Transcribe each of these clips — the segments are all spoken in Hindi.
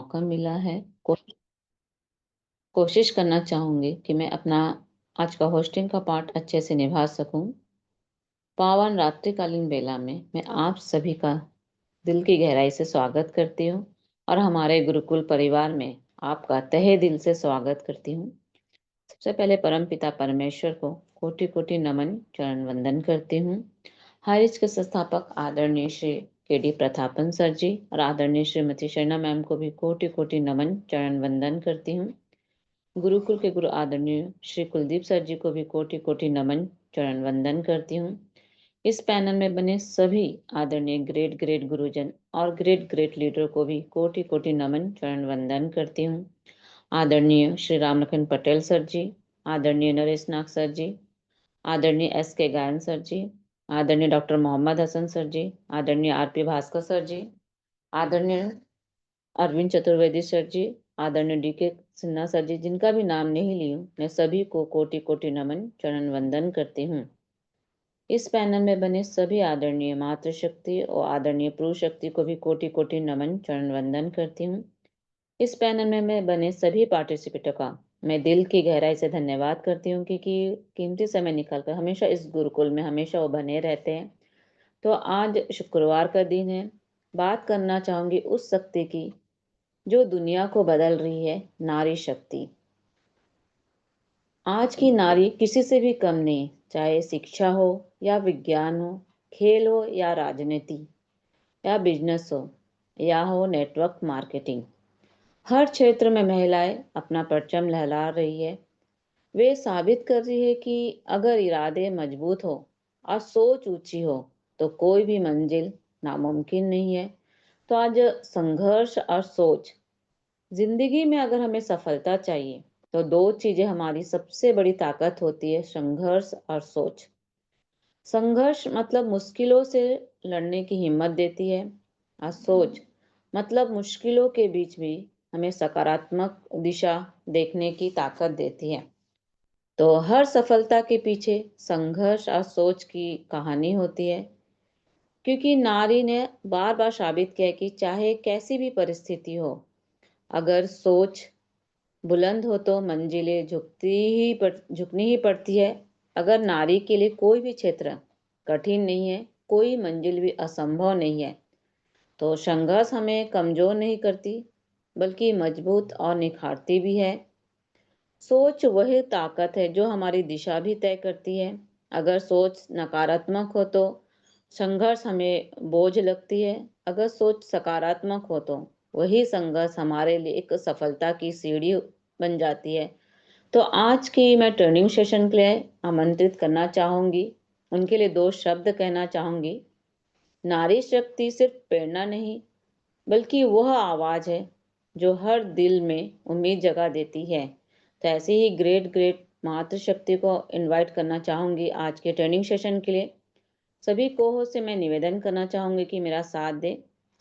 मौका मिला है, कोशिश करना चाहूंगी कि मैं अपना आज का होस्टिंग का पार्ट अच्छे से निभा सकूं। पावन रात्रिकालीन बेला में मैं आप सभी का दिल की गहराई से स्वागत करती हूँ और हमारे गुरुकुल परिवार में आपका तहे दिल से स्वागत करती हूँ। सबसे पहले परम पिता परमेश्वर को कोटि कोटि नमन चरण वंदन करती हूँ। हारिज के संस्थापक आदरणीय श्री के.डी. प्रतापन सर जी और आदरणीय श्रीमती शर्णा मैम को भी कोटि कोटि नमन चरण वंदन करती हूँ। गुरुकुल के गुरु आदरणीय श्री कुलदीप सर जी को भी कोटि कोटि नमन चरण वंदन करती हूँ। इस पैनल में बने सभी आदरणीय ग्रेट ग्रेट गुरुजन और ग्रेट ग्रेट लीडर को भी कोटि कोटि नमन चरण वंदन करती हूँ। आदरणीय श्री रामलखन पटेल सर जी, आदरणीय नरेश नाग सर जी, आदरणीय S.K. गायन सर जी, आदरणीय डॉक्टर मोहम्मद हसन सर जी, आदरणीय R.P. भास्कर सर जी, आदरणीय अरविंद चतुर्वेदी सर जी, आदरणीय D.K. सिन्हा सर जी, जिनका भी नाम नहीं ली हूँ, मैं सभी को कोटि कोटि नमन चरण वंदन करती हूँ। इस पैनल में बने सभी आदरणीय मातृशक्ति और आदरणीय पुरुष शक्ति को भी कोटि कोटि नमन चरण वंदन करती हूँ। इस पैनल में मैं बने सभी पार्टिसिपेंटों का मैं दिल की गहराई से धन्यवाद करती हूँ क्योंकि कीमती समय निकालकर हमेशा इस गुरुकुल में हमेशा वो बने रहते हैं। तो आज शुक्रवार का दिन है, बात करना चाहूंगी उस शक्ति की जो दुनिया को बदल रही है, नारी शक्ति। आज की नारी किसी से भी कम नहीं, चाहे शिक्षा हो या विज्ञान हो, खेल हो या राजनीति या बिजनेस या हो नेटवर्क मार्केटिंग, हर क्षेत्र में महिलाएं अपना परचम लहरा रही है। वे साबित कर रही है कि अगर इरादे मजबूत हो और सोच ऊंची हो तो कोई भी मंजिल नामुमकिन नहीं है। तो आज संघर्ष और सोच, जिंदगी में अगर हमें सफलता चाहिए तो दो चीजें हमारी सबसे बड़ी ताकत होती है, संघर्ष और सोच। संघर्ष मतलब मुश्किलों से लड़ने की हिम्मत देती है और सोच मतलब मुश्किलों के बीच भी हमें सकारात्मक दिशा देखने की ताकत देती है। तो हर सफलता के पीछे संघर्ष और सोच की कहानी होती है, क्योंकि नारी ने बार बार साबित किया है कि चाहे कैसी भी परिस्थिति हो, अगर सोच बुलंद हो तो मंजिलें झुकनी ही पड़ती है। अगर नारी के लिए कोई भी क्षेत्र कठिन नहीं है, कोई मंजिल भी असंभव नहीं है। तो संघर्ष हमें कमजोर नहीं करती बल्कि मजबूत और निखारती भी है। सोच वही ताकत है जो हमारी दिशा भी तय करती है। अगर सोच नकारात्मक हो तो संघर्ष हमें बोझ लगती है, अगर सोच सकारात्मक हो तो वही संघर्ष हमारे लिए एक सफलता की सीढ़ी बन जाती है। तो आज की मैं ट्रेनिंग सेशन के लिए आमंत्रित करना चाहूंगी, उनके लिए दो शब्द कहना चाहूंगी। नारी शक्ति सिर्फ प्रेरणा नहीं बल्कि वह आवाज है जो हर दिल में उम्मीद जगा देती है। तो ऐसे ही ग्रेट ग्रेट मातृशक्ति को इनवाइट करना चाहूंगी आज के ट्रेनिंग सेशन के लिए। सभी को-होस्ट से मैं निवेदन करना चाहूंगी कि मेरा साथ दें।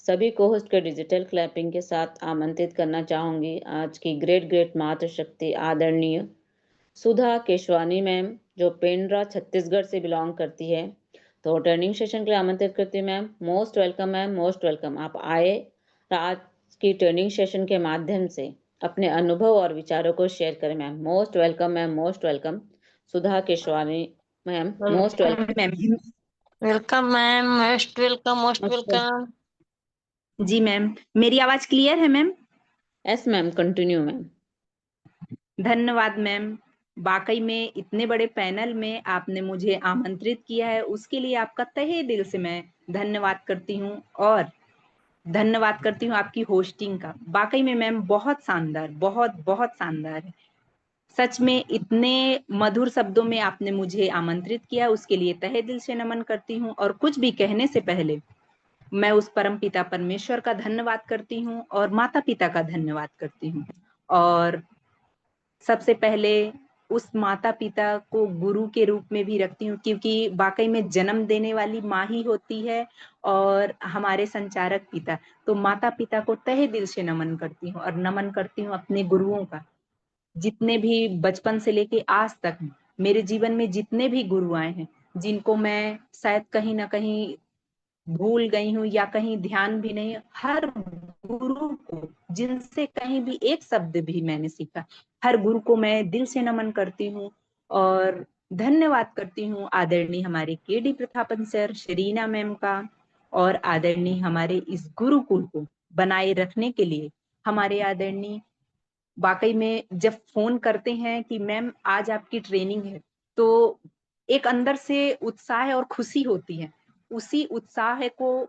सभी को-होस्ट के डिजिटल क्लैपिंग के साथ आमंत्रित करना चाहूंगी आज की ग्रेट ग्रेट मातृशक्ति आदरणीय सुधा केशवानी मैम, जो पेंड्रा छत्तीसगढ़ से बिलोंग करती है। तो ट्रेनिंग सेशन के लिए आमंत्रित करती हूँ ma'am. Most welcome ma'am, most welcome. आप आए आज की ट्रेनिंग सेशन के माध्यम से अपने अनुभव और विचारों को शेयर करें ma'am. Most welcome ma'am, most welcome. Sudha Keshwani ma'am, most welcome welcome. Ma'am. Welcome ma'am, most welcome, most अच्छा, वेलकम। जी मैम, मेरी आवाज क्लियर है ma'am? Yes ma'am, continue ma'am. धन्यवाद मैम। वाकई में इतने बड़े पैनल में आपने मुझे आमंत्रित किया है, उसके लिए आपका तहे दिल से मैं धन्यवाद करती हूँ और धन्यवाद करती हूँ आपकी होस्टिंग का। वाकई में मैम बहुत शानदार, बहुत बहुत शानदार है। सच में इतने मधुर शब्दों में आपने मुझे आमंत्रित किया, उसके लिए तहे दिल से नमन करती हूँ। और कुछ भी कहने से पहले मैं उस परम पिता परमेश्वर का धन्यवाद करती हूँ और माता पिता का धन्यवाद करती हूँ। और सबसे पहले उस माता पिता को गुरु के रूप में भी रखती हूँ, क्योंकि वाकई में जन्म देने वाली माँ ही होती है और हमारे संचारक पिता। तो माता पिता को तहे दिल से नमन करती हूँ और नमन करती हूँ अपने गुरुओं का। जितने भी बचपन से लेके आज तक मेरे जीवन में जितने भी गुरु आए हैं, जिनको मैं शायद कहीं ना कहीं भूल गई हूँ या कहीं ध्यान भी नहीं, हर गुरु को जिनसे कहीं भी एक शब्द भी मैंने सीखा, हर गुरु को मैं दिल से नमन करती हूँ और धन्यवाद करती हूँ आदरणीय हमारे केडी प्रतापन सर, शरीना मैम का, और आदरणीय हमारे इस गुरुकुल को बनाए रखने के लिए हमारे आदरणीय, वाकई में जब फोन करते हैं कि मैम आज आपकी ट्रेनिंग है, तो एक अंदर से उत्साह और खुशी होती है। उसी उत्साह को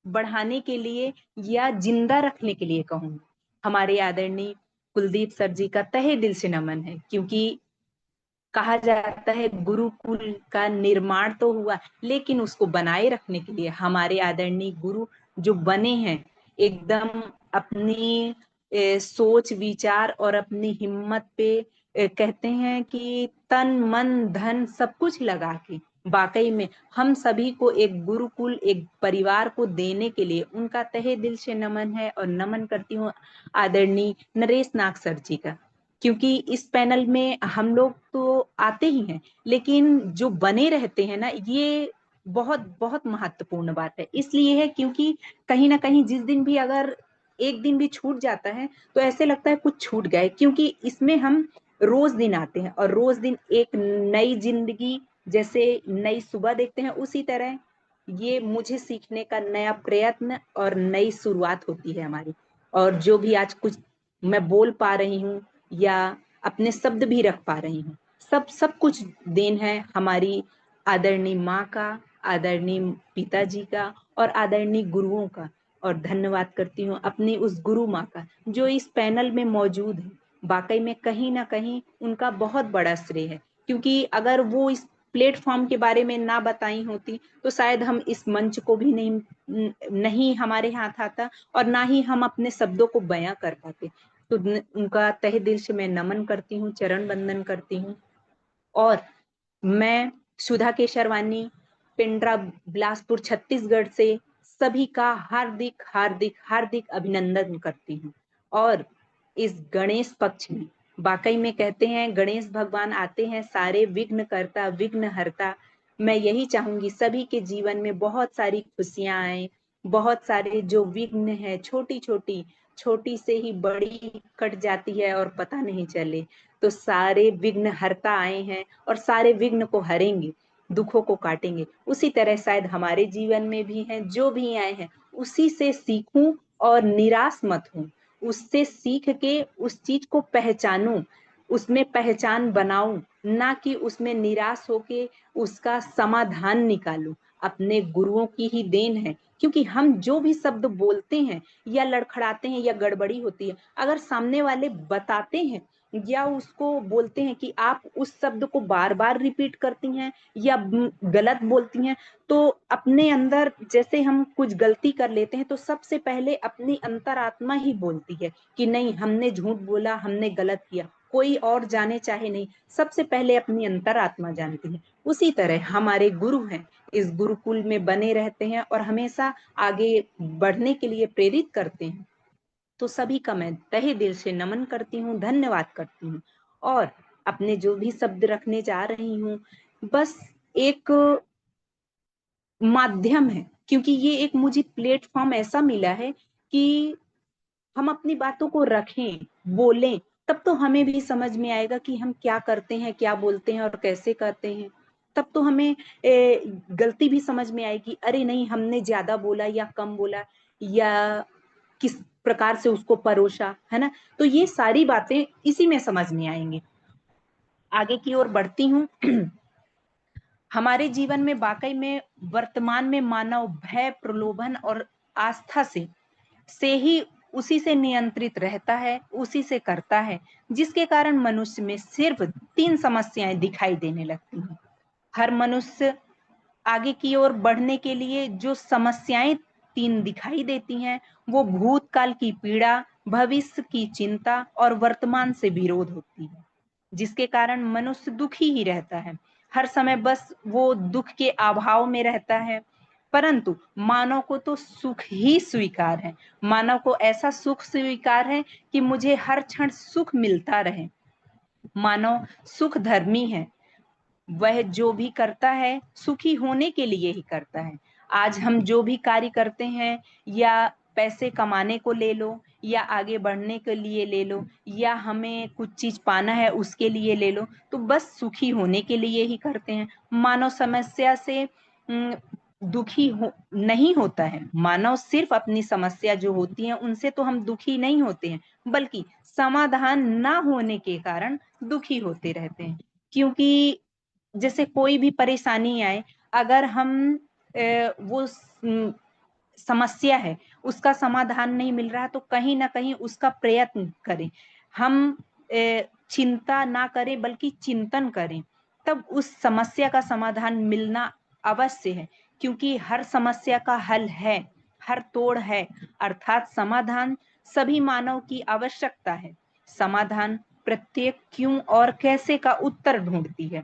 बढ़ाने के लिए या जिंदा रखने के लिए कहूँ, हमारे आदरणीय कुलदीप सर जी का तहे दिल से नमन है, क्योंकि कहा जाता है गुरुकुल का निर्माण तो हुआ, लेकिन उसको बनाए रखने के लिए हमारे आदरणीय गुरु जो बने हैं, एकदम अपनी सोच विचार और अपनी हिम्मत पे कहते हैं कि तन मन धन सब कुछ लगा के वाकई में हम सभी को एक गुरुकुल, एक परिवार को देने के लिए उनका तहे दिल से नमन है। और नमन करती हूँ आदरणीय नरेश नाग सर जी का, क्योंकि इस पैनल में हम लोग तो आते ही हैं, लेकिन जो बने रहते हैं ना, ये बहुत बहुत महत्वपूर्ण बात है। इसलिए है क्योंकि कहीं ना कहीं जिस दिन भी अगर एक दिन भी छूट जाता है तो ऐसे लगता है कुछ छूट गए, क्योंकि इसमें हम रोज दिन आते हैं और रोज दिन एक नई जिंदगी, जैसे नई सुबह देखते हैं, उसी तरह ये मुझे सीखने का नया प्रयत्न और नई शुरुआत होती है हमारी। और जो भी आज कुछ मैं बोल पा रही हूँ या अपने शब्द भी रख पा रही हूँ, सब कुछ देन है हमारी आदरणीय माँ का, आदरणीय पिताजी का और आदरणीय गुरुओं का। और धन्यवाद करती हूँ अपनी उस गुरु माँ का जो इस पैनल में मौजूद है। वाकई में कहीं ना कहीं उनका बहुत बड़ा श्रेय है, क्योंकि अगर वो इस प्लेटफॉर्म के बारे में ना बताई होती तो शायद हम इस मंच को भी नहीं हमारे हाथ आता और ना ही हम अपने शब्दों को बयां कर पाते। तो उनका तहे दिल से मैं नमन करती हूँ, चरण वंदन करती हूँ। और मैं सुधा केशरवानी, पिंडरा, बिलासपुर, छत्तीसगढ़ से सभी का हार्दिक हार्दिक हार्दिक अभिनंदन करती हूँ। और इस गणेश पक्ष में वाकई में कहते हैं गणेश भगवान आते हैं सारे विघ्न करता विघ्न हरता। मैं यही चाहूंगी सभी के जीवन में बहुत सारी खुशियां आए, बहुत सारे जो विघ्न है, छोटी छोटी छोटी से ही बड़ी कट जाती है और पता नहीं चले, तो सारे विघ्न हरता आए हैं और सारे विघ्न को हरेंगे, दुखों को काटेंगे। उसी तरह शायद हमारे जीवन में भी हैं, जो भी आए हैं उसी से सीखूं और निराश मत हूं, उससे सीख के उस चीज को पहचानूं, उसमें पहचान बनाऊं, ना कि उसमें निराश होके उसका समाधान निकालूं। अपने गुरुओं की ही देन है, क्योंकि हम जो भी शब्द बोलते हैं या लड़खड़ाते हैं या गड़बड़ी होती है, अगर सामने वाले बताते हैं या उसको बोलते हैं कि आप उस शब्द को बार बार रिपीट करती हैं या गलत बोलती हैं, तो अपने अंदर जैसे हम कुछ गलती कर लेते हैं तो सबसे पहले अपनी अंतरात्मा ही बोलती है कि नहीं हमने झूठ बोला, हमने गलत किया। कोई और जाने चाहे नहीं, सबसे पहले अपनी अंतरात्मा जानती है। उसी तरह हमारे गुरु हैं, इस गुरुकुल में बने रहते हैं और हमेशा आगे बढ़ने के लिए प्रेरित करते हैं। तो सभी का मैं तहे दिल से नमन करती हूँ, धन्यवाद करती हूँ। और अपने जो भी शब्द रखने जा रही हूँ, बस एक माध्यम है, क्योंकि ये एक मुझे प्लेटफॉर्म ऐसा मिला है कि हम अपनी बातों को रखें, बोलें, तब तो हमें भी समझ में आएगा कि हम क्या करते हैं, क्या बोलते हैं और कैसे करते हैं। तब तो हमें गलती भी समझ में आएगी, अरे नहीं हमने ज्यादा बोला या कम बोला या किस प्रकार से उसको परोसा, है ना। तो ये सारी बातें इसी में समझ में आएंगी। आगे की ओर बढ़ती हूँ। हमारे जीवन में वाकई में वर्तमान में मानव भय, प्रलोभन और आस्था से ही उसी से नियंत्रित रहता है, उसी से करता है, जिसके कारण मनुष्य में सिर्फ 3 समस्याएं दिखाई देने लगती हैं। हर मनुष्य आगे की ओर बढ़ने के लिए जो समस्याएं 3 दिखाई देती हैं, वो भूतकाल की पीड़ा, भविष्य की चिंता और वर्तमान से विरोध होती है, जिसके कारण मनुष्य दुखी ही रहता है। हर समय बस वो दुख के अभाव में रहता है। परंतु मानव को तो सुख ही स्वीकार है, मानव को ऐसा सुख स्वीकार है कि मुझे हर क्षण सुख मिलता रहे। मानव सुख धर्मी है, वह जो भी करता है सुखी होने के लिए ही करता है। आज हम जो भी कार्य करते हैं या पैसे कमाने को ले लो, या आगे बढ़ने के लिए ले लो, या हमें कुछ चीज पाना है उसके लिए ले लो, तो बस सुखी होने के लिए ही करते हैं। मानव समस्या से दुखी नहीं होता है। मानव सिर्फ अपनी समस्या जो होती है उनसे तो हम दुखी नहीं होते हैं, बल्कि समाधान ना होने के कारण दुखी होते रहते हैं। क्योंकि जैसे कोई भी परेशानी आए, अगर हम वो समस्या है उसका समाधान नहीं मिल रहा, तो कहीं ना कहीं उसका प्रयत्न करें। हम चिंता ना करें बल्कि चिंतन करें, तब उस समस्या का समाधान मिलना अवश्य है। क्योंकि हर समस्या का हल है, हर तोड़ है, अर्थात समाधान सभी मानव की आवश्यकता है। समाधान प्रत्येक क्यों और कैसे का उत्तर ढूंढती है।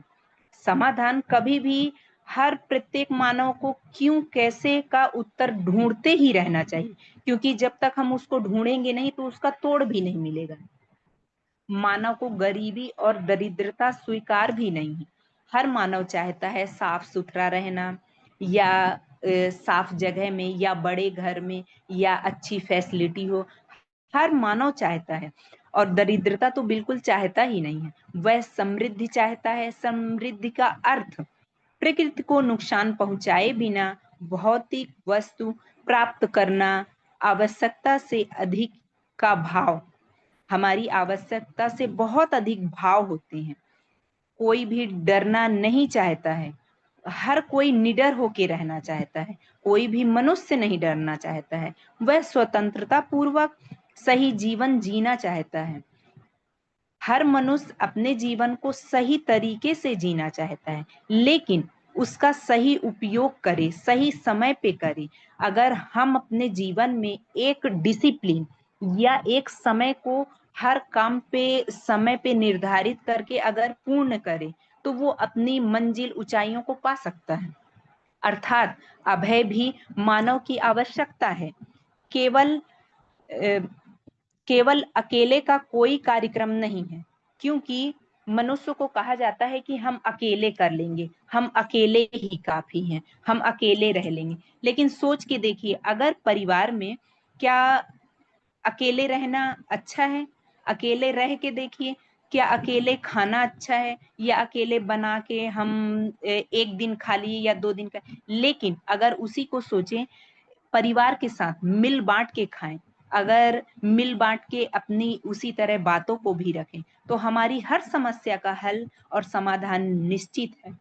समाधान कभी भी हर प्रत्येक मानव को क्यों कैसे का उत्तर ढूंढते ही रहना चाहिए, क्योंकि जब तक हम उसको ढूंढेंगे नहीं तो उसका तोड़ भी नहीं मिलेगा। मानव को गरीबी और दरिद्रता स्वीकार भी नहीं है। हर मानव चाहता है साफ सुथरा रहना, या साफ जगह में, या बड़े घर में, या अच्छी फैसिलिटी हो। हर मानव चाहता है, और दरिद्रता तो बिल्कुल चाहता ही नहीं है। वह समृद्धि चाहता है। समृद्धि का अर्थ प्रकृति को नुकसान पहुंचाए बिना भौतिक वस्तु प्राप्त करना, आवश्यकता से अधिक का भाव। हमारी आवश्यकता से बहुत अधिक भाव होते हैं। कोई भी डरना नहीं चाहता है, हर कोई निडर होके रहना चाहता है। कोई भी मनुष्य नहीं डरना चाहता है, वह स्वतंत्रता पूर्वक सही जीवन जीना चाहता है। हर मनुष्य अपने जीवन को सही तरीके से जीना चाहता है, लेकिन उसका सही उपयोग करे, सही समय पे करे। अगर हम अपने जीवन में एक डिसिप्लिन या एक समय को हर काम पे समय पे निर्धारित करके अगर पूर्ण करे, तो वो अपनी मंजिल ऊंचाइयों को पा सकता है। अर्थात अभय भी मानव की आवश्यकता है। केवल केवल अकेले का कोई कार्यक्रम नहीं है, क्योंकि मनुष्य को कहा जाता है कि हम अकेले कर लेंगे, हम अकेले ही काफी हैं, हम अकेले रह लेंगे। लेकिन सोच के देखिए, अगर परिवार में, क्या अकेले रहना अच्छा है? अकेले रह के देखिए, क्या अकेले खाना अच्छा है, या अकेले बना के हम एक दिन खा लिए या 2 दिन का। लेकिन अगर उसी को सोचें, परिवार के साथ मिल बांट के खाएं, अगर मिल बांट के अपनी उसी तरह बातों को भी रखें, तो हमारी हर समस्या का हल और समाधान निश्चित है।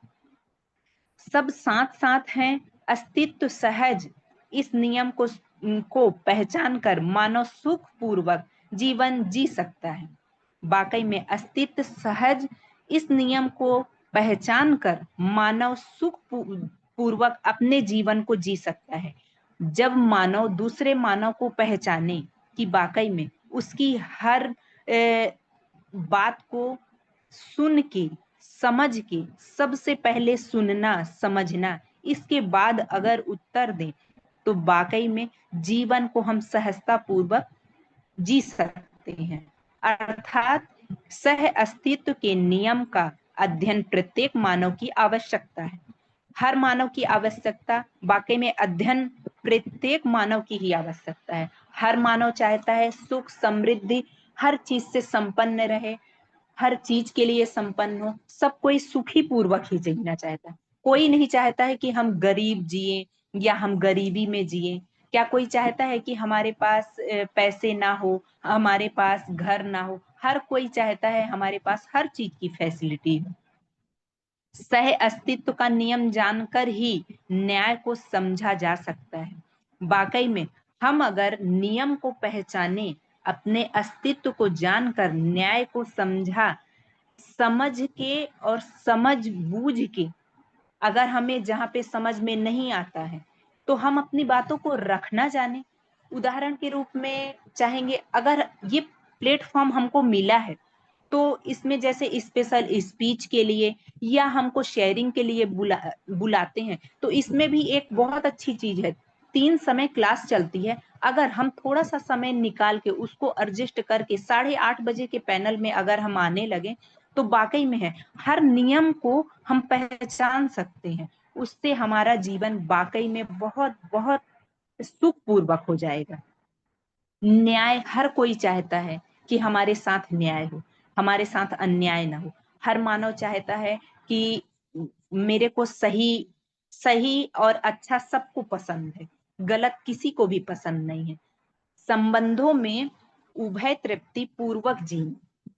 सब साथ साथ हैं, अस्तित्व सहज। इस नियम को पहचान कर मानव सुख पूर्वक जीवन जी सकता है। वाकई में अस्तित्व सहज, इस नियम को पहचान कर मानव सुख पूर्वक अपने जीवन को जी सकता है। जब मानव दूसरे मानव को पहचाने कि वाकई में उसकी हर बात को सुन के, समझ के, सबसे पहले सुनना समझना, इसके बाद अगर उत्तर दें, तो वाकई में जीवन को हम सहजता पूर्वक जी सकते हैं। अर्थात सह अस्तित्व के नियम का अध्ययन प्रत्येक मानव की आवश्यकता है। हर मानव की आवश्यकता, वाकई में अध्ययन प्रत्येक मानव की ही आवश्यकता है। हर मानव चाहता है सुख समृद्धि, हर चीज से संपन्न रहे, हर चीज के लिए संपन्न हो। सब कोई सुखी पूर्वक ही जीना चाहता है। कोई नहीं चाहता है कि हम गरीब जिए या हम गरीबी में जिए। क्या कोई चाहता है कि हमारे पास पैसे ना हो, हमारे पास घर ना हो? हर कोई चाहता है हमारे पास हर चीज की फैसिलिटी हो। सह अस्तित्व का नियम जानकर ही न्याय को समझा जा सकता है। वाकई में हम अगर नियम को पहचाने, अपने अस्तित्व को जानकर न्याय को समझ के और समझ बूझ के, अगर हमें जहाँ पे समझ में नहीं आता है तो हम अपनी बातों को रखना जाने। उदाहरण के रूप में चाहेंगे, अगर ये प्लेटफॉर्म हमको मिला है, तो इसमें जैसे स्पेशल स्पीच के लिए या हमको शेयरिंग के लिए बुलाते हैं, तो इसमें भी एक बहुत अच्छी चीज है। 3 समय क्लास चलती है। अगर हम थोड़ा सा समय निकाल के उसको एडजस्ट करके 8:30 बजे के पैनल में अगर हम आने लगे, तो वाकई में है हर नियम को हम पहचान सकते हैं। उससे हमारा जीवन वाकई में बहुत बहुत सुखपूर्वक हो जाएगा। न्याय हर कोई चाहता है कि हमारे साथ न्याय हो, हमारे साथ अन्याय ना हो। हर मानव चाहता है कि मेरे को सही सही और अच्छा सबको पसंद है, गलत किसी को भी पसंद नहीं है। संबंधों में उभय तृप्ति पूर्वक जीना,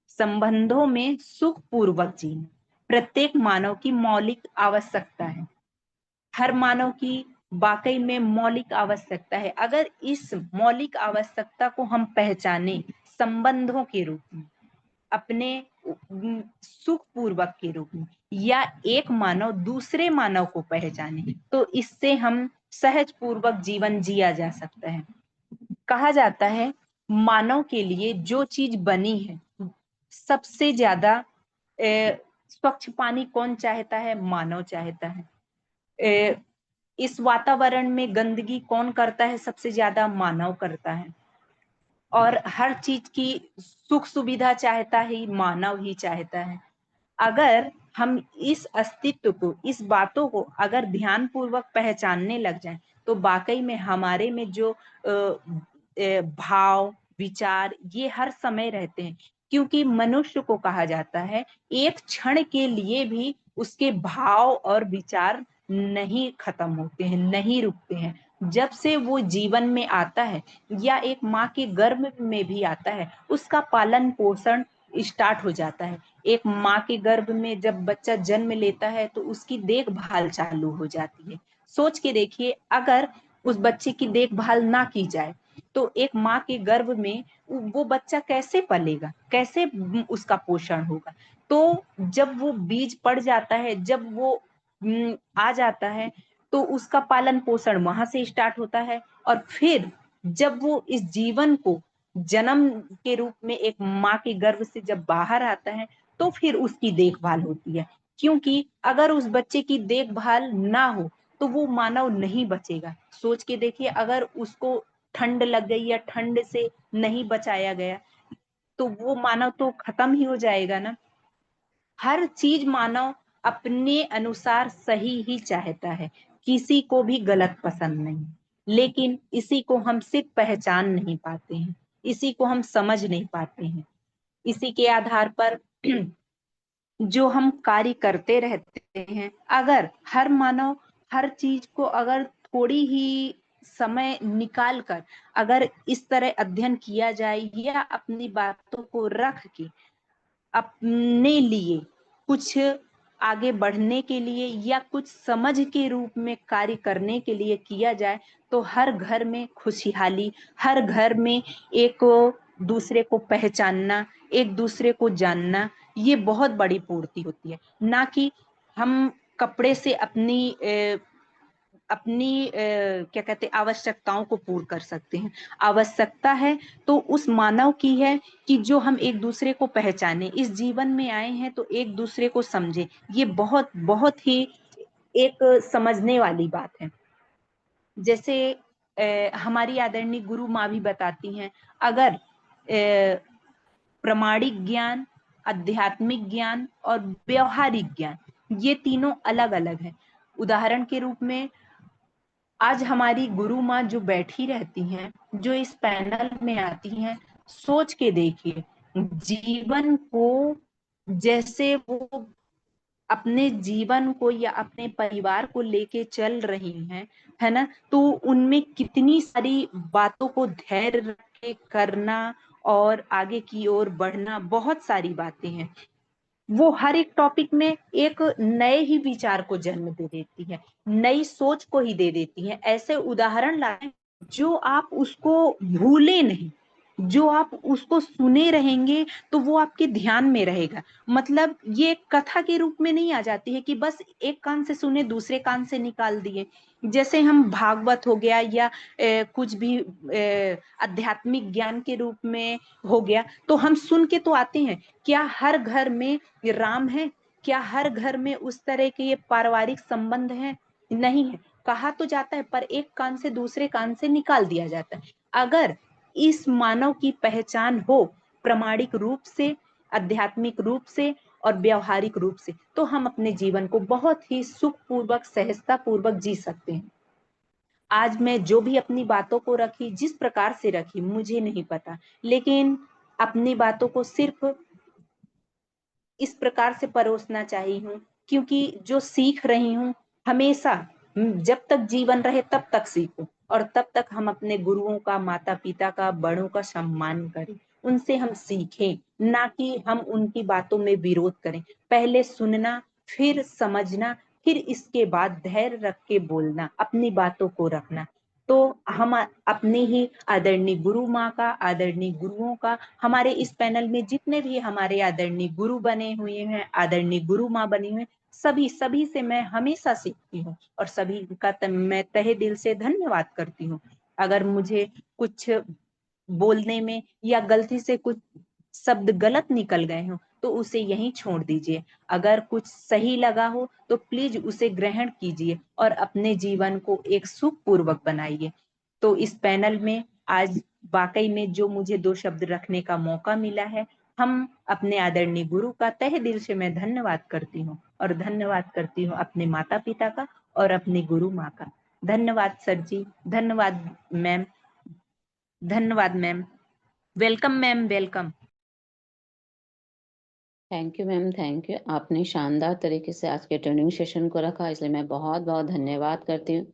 संबंधों में सुख पूर्वक जीना प्रत्येक मानव की मौलिक आवश्यकता है। हर मानव की वाकई में मौलिक आवश्यकता है। अगर इस मौलिक आवश्यकता को हम पहचाने संबंधों के रूप में, अपने सुख पूर्वक के रूप में, या एक मानव दूसरे मानव को पहचाने, तो इससे हम सहज पूर्वक जीवन जिया जा सकता है। कहा जाता है मानव के लिए जो चीज बनी है, सबसे ज्यादा स्वच्छ पानी कौन चाहता है? मानव चाहता है। इस वातावरण में गंदगी कौन करता है? सबसे ज्यादा मानव करता है। और हर चीज की सुख सुविधा चाहता ही मानव ही चाहता है। अगर हम इस अस्तित्व को, इस बातों को अगर ध्यान पूर्वक पहचानने लग जाएं, तो वाकई में हमारे में जो भाव विचार ये हर समय रहते हैं। क्योंकि मनुष्य को कहा जाता है एक क्षण के लिए भी उसके भाव और विचार नहीं खत्म होते हैं, नहीं रुकते हैं। जब से वो जीवन में आता है या एक माँ के गर्भ में भी आता है, उसका पालन पोषण स्टार्ट हो जाता है। एक माँ के गर्भ में जब बच्चा जन्म लेता है तो उसकी देखभाल चालू हो जाती है। सोच के देखिए, अगर उस बच्चे की देखभाल ना की जाए तो एक माँ के गर्भ में वो बच्चा कैसे पलेगा, कैसे उसका पोषण होगा? तो जब वो बीज पड़ जाता है, जब वो आ जाता है, तो उसका पालन पोषण वहां से स्टार्ट होता है। और फिर जब वो इस जीवन को जन्म के रूप में एक माँ के गर्भ से जब बाहर आता है, तो फिर उसकी देखभाल होती है। क्योंकि अगर उस बच्चे की देखभाल ना हो तो वो मानव नहीं बचेगा। सोच के देखिए, अगर उसको ठंड लग गई या ठंड से नहीं बचाया गया, तो वो मानव तो खत्म ही हो जाएगा ना। हर चीज मानव अपने अनुसार सही ही चाहता है, किसी को भी गलत पसंद नहीं। लेकिन इसी को हम सिर्फ पहचान नहीं पाते हैं, इसी को हम समझ नहीं पाते हैं। इसी के आधार पर जो हम कार्य करते रहते हैं, अगर हर मानव हर चीज को अगर थोड़ी ही समय निकाल कर अगर इस तरह अध्ययन किया जाए या अपनी बातों को रख के अपने लिए कुछ आगे बढ़ने के लिए या कुछ समझ के रूप में कार्य करने के लिए किया जाए, तो हर घर में खुशहाली, हर घर में एक दूसरे को पहचानना, एक दूसरे को जानना, ये बहुत बड़ी पूर्ति होती है। ना कि हम कपड़े से अपनी क्या कहते हैं आवश्यकताओं को पूर्ण कर सकते हैं। आवश्यकता है तो उस मानव की है कि जो हम एक दूसरे को पहचाने, इस जीवन में आए हैं तो एक दूसरे को समझे। ये बहुत बहुत ही एक समझने वाली बात है। जैसे हमारी आदरणीय गुरु माँ भी बताती हैं, अगर प्रामाणिक ज्ञान, आध्यात्मिक ज्ञान और व्यवहारिक ज्ञान, ये तीनों अलग अलग हैं। उदाहरण के रूप में आज हमारी गुरु माँ जो बैठी रहती हैं, जो इस पैनल में आती हैं, सोच के देखिए जीवन को जैसे वो अपने जीवन को या अपने परिवार को लेके चल रही हैं, है ना? तो उनमें कितनी सारी बातों को धैर्य रख के करना और आगे की ओर बढ़ना, बहुत सारी बातें हैं। वो हर एक टॉपिक में एक नए ही विचार को जन्म दे देती है, नई सोच को ही दे देती है। ऐसे उदाहरण लाए जो आप उसको भूले नहीं, जो आप उसको सुने रहेंगे तो वो आपके ध्यान में रहेगा। मतलब ये एक कथा के रूप में नहीं आ जाती है कि बस एक कान से सुने दूसरे कान से निकाल दिए। जैसे हम भागवत हो गया या कुछ भी आध्यात्मिक ज्ञान के रूप में हो गया, तो हम सुन के तो आते हैं। क्या हर घर में राम है? क्या हर घर में उस तरह के ये पारिवारिक संबंध है? नहीं है। कहा तो जाता है पर एक कान से दूसरे कान से निकाल दिया जाता है। अगर इस मानव की पहचान हो प्रामाणिक रूप से, आध्यात्मिक रूप से और व्यवहारिक रूप से, तो हम अपने जीवन को बहुत ही सुखपूर्वक सहजता पूर्वक जी सकते हैं। आज मैं जो भी अपनी बातों को रखी, जिस प्रकार से रखी मुझे नहीं पता, लेकिन अपनी बातों को सिर्फ इस प्रकार से परोसना चाही हूँ, क्योंकि जो सीख रही हूँ हमेशा, जब तक जीवन रहे तब तक सीखो, और तब तक हम अपने गुरुओं का, माता पिता का, बड़ों का सम्मान करें, उनसे हम सीखें, ना कि हम उनकी बातों में विरोध करें। पहले सुनना, फिर समझना, फिर इसके बाद धैर्य रख के बोलना, अपनी बातों को रखना। तो हम अपने ही आदरणीय गुरु माँ का, आदरणीय गुरुओं का, हमारे इस पैनल में जितने भी हमारे आदरणीय गुरु बने हुए हैं, आदरणीय गुरु माँ बनी हुई हैं, सभी सभी से मैं हमेशा सीखती हूँ, और सभी का मैं तहे दिल से धन्यवाद करती हूँ। अगर मुझे कुछ बोलने में या गलती से कुछ शब्द गलत निकल गए हो तो उसे यहीं छोड़ दीजिए। अगर कुछ सही लगा हो तो प्लीज उसे ग्रहण कीजिए और अपने जीवन को एक सुखपूर्वक बनाइए। तो इस पैनल में आज वाकई में जो मुझे दो शब्द रखने का मौका मिला है, हम अपने आदरणीय गुरु का तहे दिल से मैं धन्यवाद करती हूँ, और धन्यवाद करती हूँ अपने माता पिता का और अपने गुरु माँ का। धन्यवाद सर जी, धन्यवाद मैम, धन्यवाद ma'am. Welcome ma'am, welcome. Thank you ma'am, thank you. आपने शानदार तरीके से आज के ट्रेनिंग सेशन को रखा, इसलिए मैं बहुत बहुत धन्यवाद करती हूँ।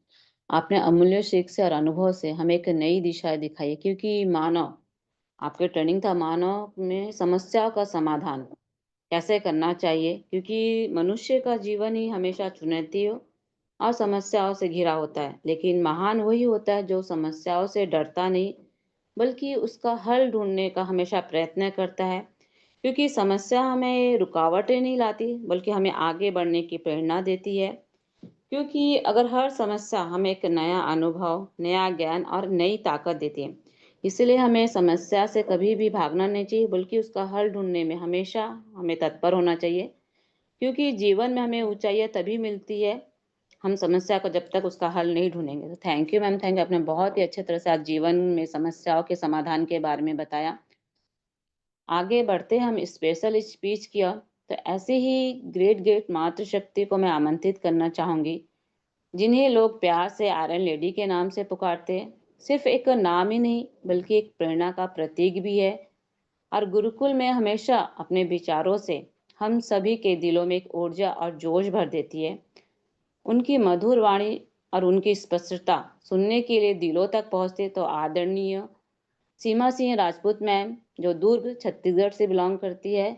आपने अमूल्य सीख से और अनुभव से हमें एक नई दिशा दिखाई, क्योंकि मानव, आपके ट्रेनिंग था मानव में समस्याओं का समाधान कैसे करना चाहिए, क्योंकि मनुष्य का जीवन ही हमेशा चुनौतियों और समस्याओं से घिरा होता है। लेकिन महान वही होता है जो समस्याओं से डरता नहीं, बल्कि उसका हल ढूंढने का हमेशा प्रयत्न करता है। क्योंकि समस्या हमें रुकावटें नहीं लाती, बल्कि हमें आगे बढ़ने की प्रेरणा देती है। क्योंकि अगर हर समस्या हमें एक नया अनुभव, नया ज्ञान और नई ताकत देती है, इसलिए हमें समस्या से कभी भी भागना नहीं चाहिए, बल्कि उसका हल ढूंढने में हमेशा हमें तत्पर होना चाहिए। क्योंकि जीवन में हमें ऊंचाइयां तभी मिलती है, हम समस्या को जब तक उसका हल नहीं ढूंढेंगे। तो thank you ma'am, thank you. आपने बहुत ही अच्छे तरह से आज जीवन में समस्याओं के समाधान के बारे में बताया। आगे बढ़ते हम स्पेशल स्पीच किया, तो ऐसे ही ग्रेट ग्रेट मातृशक्ति को मैं आमंत्रित करना चाहूंगी, जिन्हें लोग प्यार से आयरन लेडी के नाम से पुकारते हैं। सिर्फ एक नाम ही नहीं, बल्कि एक प्रेरणा का प्रतीक भी है, और गुरुकुल में हमेशा अपने विचारों से हम सभी के दिलों में एक ऊर्जा और जोश भर देती है। उनकी मधुर वाणी और उनकी स्पष्टता सुनने के लिए दिलों तक पहुंचते तो आदरणीय सीमा सिंह राजपूत मैम, जो दुर्ग छत्तीसगढ़ से बिलोंग करती है,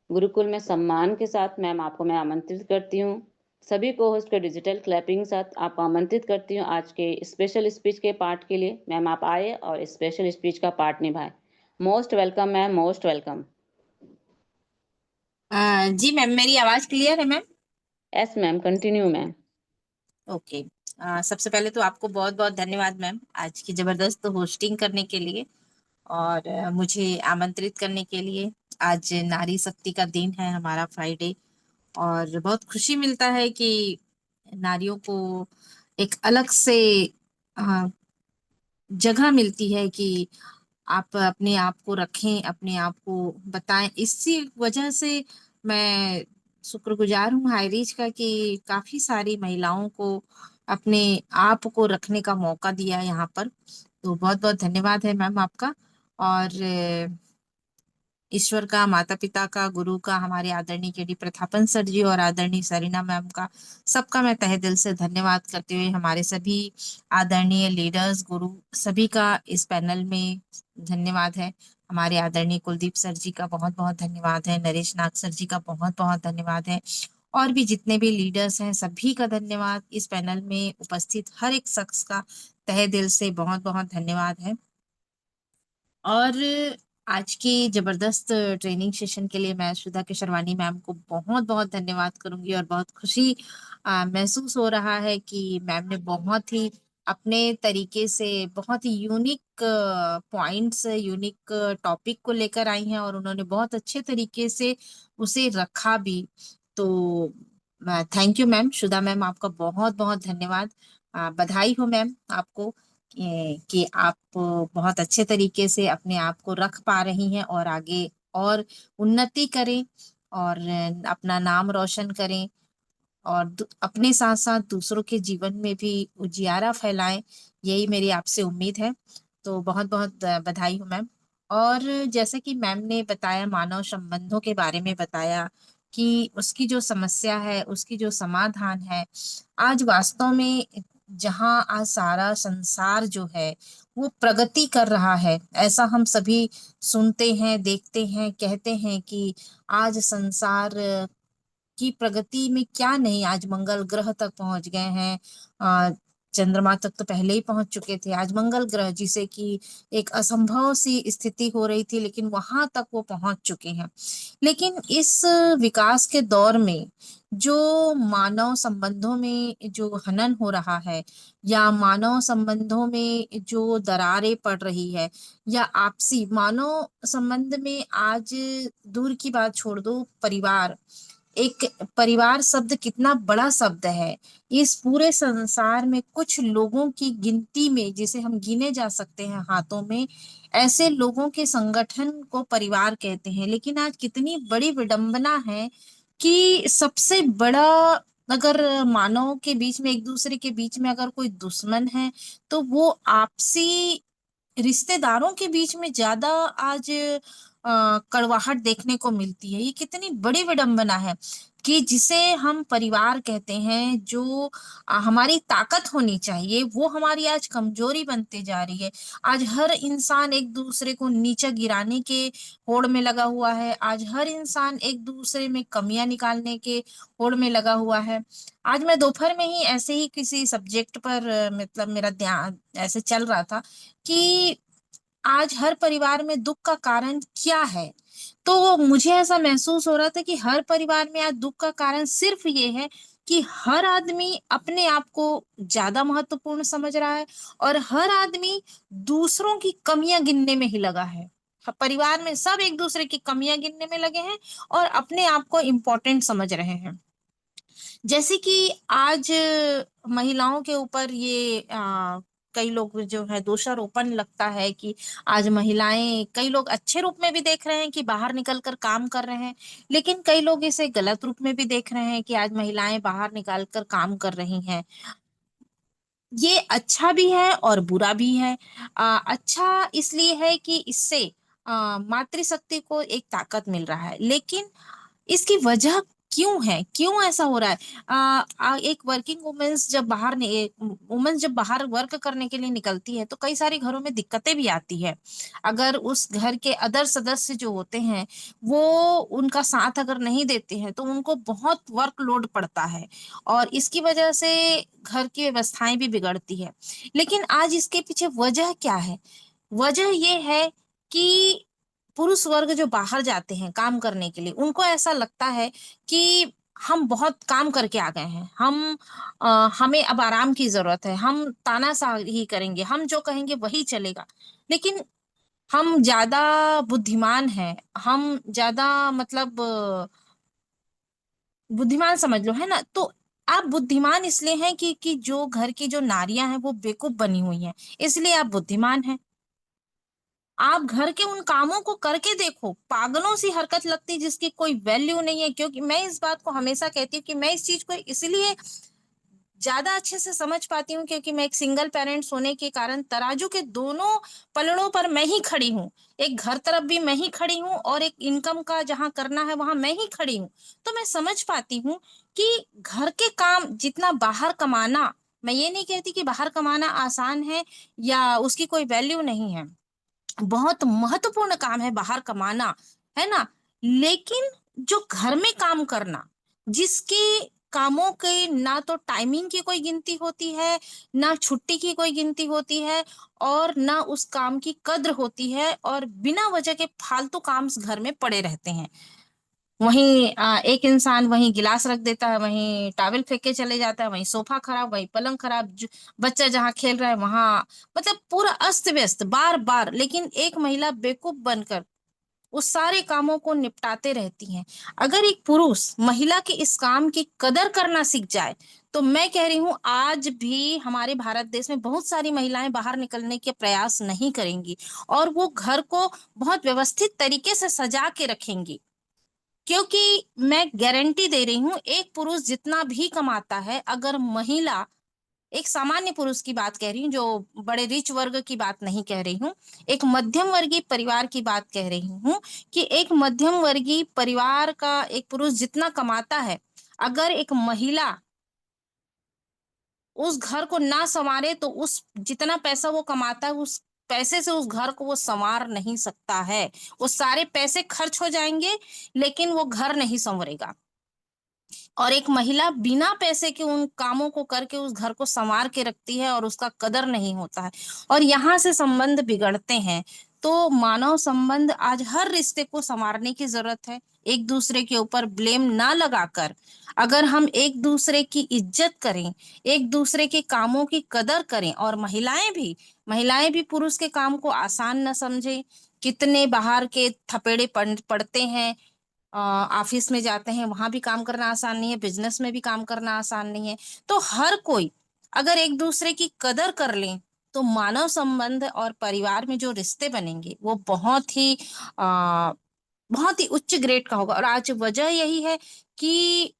गुरुकुल में सम्मान के साथ मैम आपको मैं आमंत्रित करती हूँ। सभी को होस्ट के डिजिटल क्लैपिंग के साथ आपको आमंत्रित करती हूँ आज के स्पेशल स्पीच के पार्ट के लिए। मैम आप आए और स्पेशल स्पीच का पार्ट निभाएं। Most welcome ma'am, most welcome. जी मैम, मेरी आवाज क्लियर है ma'am? Yes ma'am, continue ma'am. Okay. सबसे पहले तो आपको बहुत बहुत धन्यवाद मैम, आज की जबरदस्त होस्टिंग करने के लिए और मुझे आमंत्रित करने के लिए। आज नारी शक्ति का दिन है हमारा, फ्राइडे, और बहुत खुशी मिलता है कि नारियों को एक अलग से अ, जगह मिलती है कि आप अपने आप को रखें, अपने आप को बताएं। इसी वजह से मैं शुक्रगुजार हूँ हाईरीच का कि काफी सारी महिलाओं को अपने आप को रखने का मौका दिया है यहाँ पर। तो बहुत बहुत धन्यवाद है मैम आपका। और ईश्वर का, माता पिता का, गुरु का, हमारे आदरणीय के डी प्रथापन सर जी और आदरणीय सरीना मैम का, सबका मैं तहे दिल से धन्यवाद करते हुए हमारे सभी आदरणीय लीडर्स, गुरु सभी का इस पैनल में धन्यवाद है। हमारे आदरणीय कुलदीप सर जी का बहुत बहुत धन्यवाद है, नरेश नाग सर जी का बहुत बहुत धन्यवाद है, और भी जितने भी लीडर्स हैं सभी का धन्यवाद। इस पैनल में उपस्थित हर एक शख्स का तहे दिल से बहुत बहुत धन्यवाद है। और आज की जबरदस्त ट्रेनिंग सेशन के लिए मैं सुधा केशरवानी मैम को बहुत बहुत धन्यवाद करूंगी, और बहुत खुशी महसूस हो रहा है कि मैम ने बहुत ही अपने तरीके से बहुत ही यूनिक पॉइंट्स, यूनिक टॉपिक को लेकर आई हैं, और उन्होंने बहुत अच्छे तरीके से उसे रखा भी। तो thank you ma'am, Sudha ma'am, आपका बहुत बहुत धन्यवाद। बधाई हो मैम आपको कि आप बहुत अच्छे तरीके से अपने आप को रख पा रही हैं, और आगे और उन्नति करें और अपना नाम रोशन करें। और अपने साथ साथ दूसरों के जीवन में भी उजियारा फैलाएं, यही मेरी आपसे उम्मीद है। तो बहुत बहुत बधाई हो मैम। और जैसे कि मैम ने बताया, मानव संबंधों के बारे में बताया कि उसकी जो समस्या है, उसकी जो समाधान है, आज वास्तव में जहां आज सारा संसार जो है वो प्रगति कर रहा है, ऐसा हम सभी सुनते हैं, देखते हैं, कहते हैं कि आज संसार की प्रगति में क्या नहीं, आज मंगल ग्रह तक पहुंच गए हैं। चंद्रमा तक तो पहले ही पहुंच चुके थे, आज मंगल ग्रह जिसे कि एक असंभव सी स्थिति हो रही थी, लेकिन वहां तक वो पहुंच चुके हैं। लेकिन इस विकास के दौर में जो मानव संबंधों में जो हनन हो रहा है, या मानव संबंधों में जो दरारें पड़ रही है, या आपसी मानव संबंध में आज, दूर की बात छोड़ दो, परिवार, एक परिवार शब्द कितना बड़ा शब्द है। इस पूरे संसार में कुछ लोगों की गिनती में, जिसे हम गिने जा सकते हैं हाथों में, ऐसे लोगों के संगठन को परिवार कहते हैं। लेकिन आज कितनी बड़ी विडंबना है कि सबसे बड़ा, अगर मानव के बीच में, एक दूसरे के बीच में अगर कोई दुश्मन है, तो वो आपसी रिश्तेदारों के बीच में ज्यादा आज कड़वाहट देखने को मिलती है। ये कितनी बड़ी विडंबना है कि जिसे हम परिवार कहते हैं, जो हमारी ताकत होनी चाहिए, वो हमारी आज कमजोरी बनते जा रही है। आज हर इंसान एक दूसरे को नीचे गिराने के होड़ में लगा हुआ है। आज हर इंसान एक दूसरे में कमियां निकालने के होड़ में लगा हुआ है। आज मैं दोपहर में ही ऐसे ही किसी सब्जेक्ट पर मतलब मेरा ध्यान ऐसे चल रहा था कि आज हर परिवार में दुख का कारण क्या है। तो मुझे ऐसा महसूस हो रहा था कि हर परिवार में आज दुख का कारण सिर्फ ये है कि हर आदमी अपने आप को ज्यादा महत्वपूर्ण समझ रहा है, और हर आदमी दूसरों की कमियां गिनने में ही लगा है। परिवार में सब एक दूसरे की कमियां गिनने में लगे हैं और अपने आप को इम्पोर्टेंट समझ रहे हैं। जैसे कि आज महिलाओं के ऊपर ये कई लोग जो है दोषारोपण लगता है कि आज महिलाएं, कई लोग अच्छे रूप में भी देख रहे हैं कि बाहर निकल कर काम कर रहे हैं, लेकिन कई लोग इसे गलत रूप में भी देख रहे हैं कि आज महिलाएं बाहर निकाल कर काम कर रही हैं। ये अच्छा भी है और बुरा भी है। अच्छा इसलिए है कि इससे मातृशक्ति को एक ताकत मिल रहा है, लेकिन इसकी वजह क्यों है, क्यों ऐसा हो रहा है? एक वर्किंग वुमेन्स जब वुमेन्स जब बाहर वर्क करने के लिए निकलती है, तो कई सारे घरों में दिक्कतें भी आती है। अगर उस घर के अदर सदस्य जो होते हैं वो उनका साथ अगर नहीं देते हैं, तो उनको बहुत वर्कलोड पड़ता है, और इसकी वजह से घर की व्यवस्थाएं भी बिगड़ती है। लेकिन आज इसके पीछे वजह क्या है? वजह ये है कि पुरुष वर्ग जो बाहर जाते हैं काम करने के लिए, उनको ऐसा लगता है कि हम बहुत काम करके आ गए हैं, हमें अब आराम की जरूरत है, हम तानाशाही करेंगे, हम जो कहेंगे वही चलेगा। लेकिन हम ज्यादा बुद्धिमान हैं, हम ज्यादा मतलब बुद्धिमान समझ लो, है ना? तो आप बुद्धिमान इसलिए हैं कि जो घर की जो नारियां हैं वो बेवकूफ बनी हुई हैं, इसलिए आप बुद्धिमान हैं। आप घर के उन कामों को करके देखो, पागलों सी हरकत लगती जिसकी कोई वैल्यू नहीं है। क्योंकि मैं इस बात को हमेशा कहती हूँ कि मैं इस चीज को इसलिए ज्यादा अच्छे से समझ पाती हूँ क्योंकि मैं एक सिंगल पेरेंट्स होने के कारण तराजू के दोनों पलड़ों पर मैं ही खड़ी हूँ। एक घर तरफ भी मैं ही खड़ी हूँ और एक इनकम का जहां करना है वहां मैं ही खड़ी हूँ। तो मैं समझ पाती हूँ कि घर के काम जितना बाहर कमाना, मैं ये नहीं कहती कि बाहर कमाना आसान है या उसकी कोई वैल्यू नहीं है, बहुत महत्वपूर्ण काम है बाहर कमाना, है ना? लेकिन जो घर में काम करना, जिसके कामों के ना तो टाइमिंग की कोई गिनती होती है, ना छुट्टी की कोई गिनती होती है, और ना उस काम की कद्र होती है, और बिना वजह के फालतू काम घर में पड़े रहते हैं। वहीं एक इंसान वहीं गिलास रख देता है, वहीं टॉवल फेंक के चले जाता है, वहीं सोफा खराब, वहीं पलंग खराब, बच्चा जहाँ खेल रहा है वहां, मतलब पूरा अस्त व्यस्त बार बार। लेकिन एक महिला बेवकूफ बनकर उस सारे कामों को निपटाते रहती हैं। अगर एक पुरुष महिला के इस काम की कदर करना सीख जाए, तो मैं कह रही हूँ आज भी हमारे भारत देश में बहुत सारी महिलाएं बाहर निकलने के प्रयास नहीं करेंगी, और वो घर को बहुत व्यवस्थित तरीके से सजा के रखेंगी। क्योंकि मैं गारंटी दे रही हूँ, एक पुरुष जितना भी कमाता है, अगर महिला, एक सामान्य पुरुष की बात कह रही हूँ, जो बड़े रिच वर्ग की बात नहीं कह रही हूँ, एक मध्यम वर्गीय परिवार की बात कह रही हूँ, कि एक मध्यम वर्गीय परिवार का एक पुरुष जितना कमाता है, अगर एक महिला उस घर को ना संवारे तो उस जितना पैसा वो कमाता है, उस पैसे से उस घर को वो संवार नहीं सकता है। वो सारे पैसे खर्च हो जाएंगे, लेकिन वो घर नहीं संवरेगा। और एक महिला बिना पैसे के उन कामों को करके उस घर को संवार के रखती है और उसका कदर नहीं होता है, और यहाँ से संबंध बिगड़ते हैं। तो मानव संबंध आज हर रिश्ते को संवारने की जरूरत है। एक दूसरे के ऊपर ब्लेम ना लगाकर, अगर हम एक दूसरे की इज्जत करें, एक दूसरे के कामों की कदर करें, और महिलाएं भी पुरुष के काम को आसान न समझे। कितने बाहर के थपेड़े पड़ते हैं, ऑफिस में जाते हैं, वहां भी काम करना आसान नहीं है, बिजनेस में भी काम करना आसान नहीं है। तो हर कोई अगर एक दूसरे की कदर कर ले, तो मानव संबंध और परिवार में जो रिश्ते बनेंगे वो आ, बहुत ही उच्च ग्रेड का होगा। और आज वजह यही है कि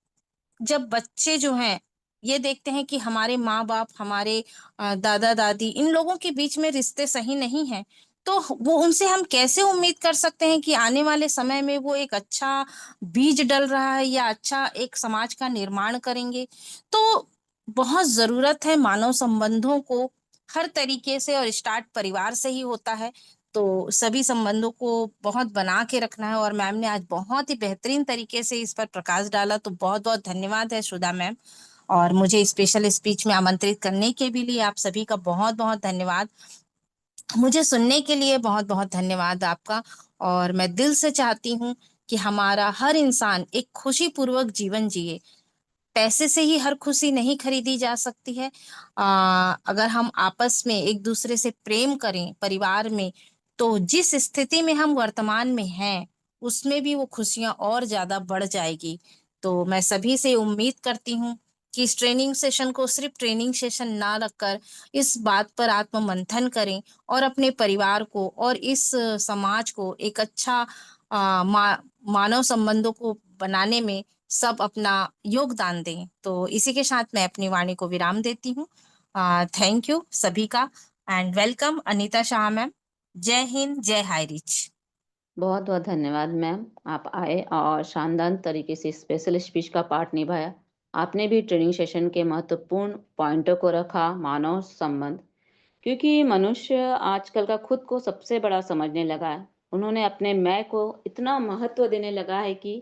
जब बच्चे जो हैं ये देखते हैं कि हमारे माँ बाप, हमारे दादा दादी, इन लोगों के बीच में रिश्ते सही नहीं है, तो वो उनसे हम कैसे उम्मीद कर सकते हैं कि आने वाले समय में वो एक अच्छा बीज डल रहा है या अच्छा एक समाज का निर्माण करेंगे। तो बहुत जरूरत है मानव संबंधों को हर तरीके से, और स्टार्ट परिवार से ही होता है। तो सभी संबंधों को बहुत बना के रखना है, और मैम ने आज बहुत ही बेहतरीन तरीके से इस पर प्रकाश डाला, तो बहुत बहुत धन्यवाद है सुधा मैम। और मुझे स्पेशल स्पीच में आमंत्रित करने के भी लिए आप सभी का बहुत बहुत धन्यवाद। मुझे सुनने के लिए बहुत बहुत धन्यवाद आपका। और मैं दिल से चाहती हूँ कि हमारा हर इंसान एक खुशी पूर्वक जीवन जिए। पैसे से ही हर खुशी नहीं खरीदी जा सकती है। अगर हम आपस में एक दूसरे से प्रेम करें परिवार में, तो जिस स्थिति में हम वर्तमान में हैं उसमें भी वो खुशियां और ज्यादा बढ़ जाएगी। तो मैं सभी से उम्मीद करती हूँ कि इस ट्रेनिंग सेशन को सिर्फ ट्रेनिंग सेशन ना रखकर इस बात पर आत्म मंथन करें, और अपने परिवार को और इस समाज को एक अच्छा मानव संबंधों को बनाने में सब अपना योगदान दें। तो इसी के साथ मैं अपनी वाणी को विराम देती हूँ। थैंक यू सभी का, and welcome Anita Shah ma'am. जय हिंद, जय हाई रिच। बहुत बहुत धन्यवाद मैम, आप आए और शानदार तरीके से स्पेशल स्पीच का पार्ट निभाया। आपने भी ट्रेनिंग सेशन के महत्वपूर्ण पॉइंटों को रखा, मानव संबंध, क्योंकि मनुष्य आजकल का खुद को सबसे बड़ा समझने लगा है। उन्होंने अपने मैं को इतना महत्व देने लगा है कि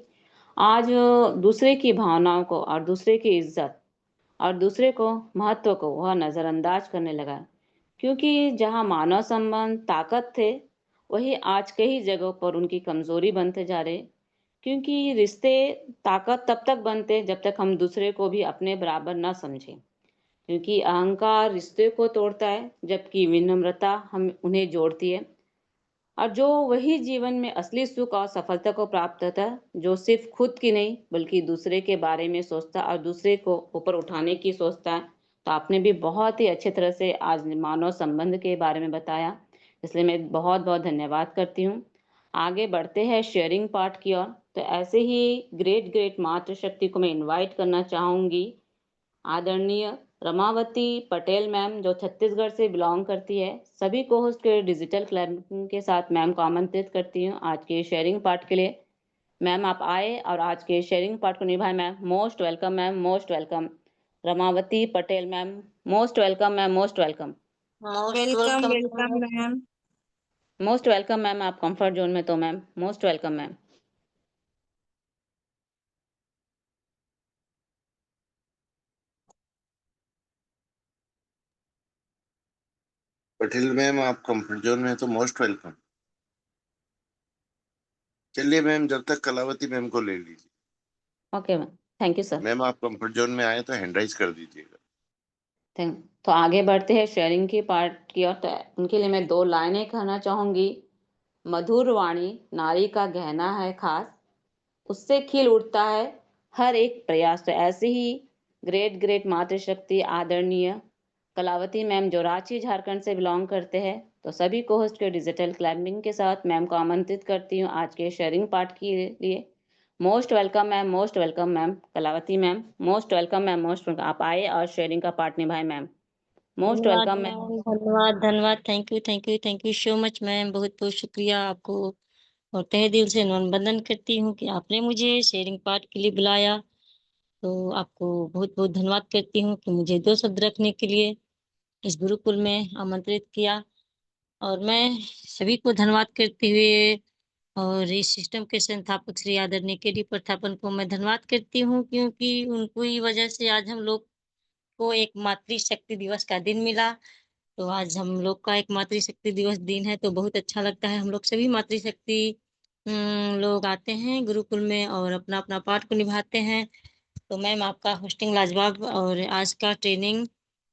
आज दूसरे की भावनाओं को और दूसरे की इज्जत और दूसरे को महत्व को वह नज़रअंदाज करने लगा। क्योंकि जहाँ मानव संबंध ताकत थे, वही आज कई जगहों पर उनकी कमजोरी बनते जा रहे। क्योंकि रिश्ते ताकत तब तक बनते जब तक हम दूसरे को भी अपने बराबर न समझें। क्योंकि अहंकार रिश्ते को तोड़ता है, जबकि विनम्रता हम उन्हें जोड़ती है। और जो वही जीवन में असली सुख और सफलता को प्राप्त होता है, जो सिर्फ खुद की नहीं बल्कि दूसरे के बारे में सोचता और दूसरे को ऊपर उठाने की सोचता है। तो आपने भी बहुत ही अच्छे तरह से आज मानव संबंध के बारे में बताया, इसलिए मैं बहुत बहुत धन्यवाद करती हूँ। आगे बढ़ते हैं शेयरिंग पार्ट की ओर। तो ऐसे ही ग्रेट ग्रेट मातृशक्ति को मैं इनवाइट करना चाहूँगी, आदरणीय रमावती पटेल मैम, जो छत्तीसगढ़ से बिलोंग करती है। सभी को होस्ट के डिजिटल क्लब के साथ मैम को आमंत्रित करती हूँ आज के शेयरिंग पार्ट के लिए। मैम आप आए और आज के शेयरिंग पार्ट को निभाए। Ma'am most welcome, ma'am most welcome. Ramavati Patel ma'am most welcome, ma'am most welcome. Most welcome welcome. Welcome ma'am. Most welcome ma'am, आप कंफर्ट जोन में तो ma'am most welcome ma'am. Patel ma'am आप कंफर्ट जोन में हैं तो मोस्ट वेलकम। चलिए मैम, जब तक कलावती मैम को ले लीजिए। Okay ma'am, thank you sir. Ma'am आप कंफर्ट जोन में आए तो हैंड राइज कर दीजिएगा। थैंक। तो आगे बढ़ते हैं शेयरिंग की पार्ट की ओर। तो उनके लिए मैं 2 लाइनें कहना चाहूँगी। मधुर वाणी नारी का गहना है खास, उससे खिल उठता है हर एक प्रयास। तो ऐसे ही ग्रेट ग्रेट मातृशक्ति आदरणीय कलावती मैम, जो रांची झारखंड से बिलोंग करते हैं, तो सभी को होस्ट के डिजिटल क्लाइंबिंग के साथ मैम को आमंत्रित करती हूँ आज के शेयरिंग पार्ट के लिए। Most welcome ma'am, most welcome ma'am. Kalavati ma'am, most welcome ma'am, most welcome. आप आए और शेयरिंग का पार्ट निभाए मैम। मोस्ट धन्यवाद वेलकम मैम। मैम, धन्यवाद धन्यवाद। Thank you so much ma'am. बहुत बहुत शुक्रिया आपको और तहे दिल से वंदन करती हूँ कि आपने मुझे शेयरिंग पार्ट के लिए बुलाया। तो आपको बहुत बहुत धन्यवाद करती हूँ कि मुझे 2 शब्द रखने के लिए इस गुरुकुल में आमंत्रित किया। और मैं सभी को धन्यवाद करते हुए और इस सिस्टम के संस्थापक श्री आदरणीय के डी प्रथापन को मैं धन्यवाद करती हूँ, क्योंकि उनको ही वजह से आज हम लोग को एक मातृशक्ति दिवस का दिन मिला। तो आज हम लोग का एक मातृशक्ति दिवस दिन है, तो बहुत अच्छा लगता है। हम लोग सभी मातृशक्ति लोग आते हैं गुरुकुल में और अपना अपना पार्ट को निभाते हैं। तो मैम आपका होस्टिंग लाजवाब और आज का ट्रेनिंग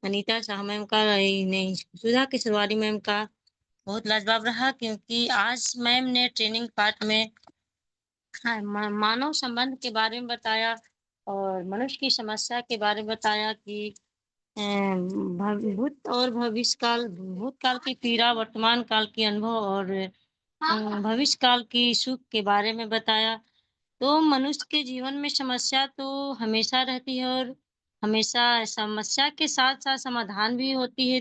अनीता शाह मैम का नहीं, सुधा किशोरी मैम का बहुत लाजवाब रहा, क्योंकि आज मैम ने ट्रेनिंग पार्ट में हाँ, मानव संबंध के बारे में बताया और मनुष्य की समस्या के बारे में बताया कि भूत और भविष्य काल, भूतकाल की पीड़ा, वर्तमान काल की अनुभव और भविष्य काल की सुख के बारे में बताया। तो मनुष्य के जीवन में समस्या तो हमेशा रहती है और हमेशा समस्या के साथ-साथ समाधान भी होती है,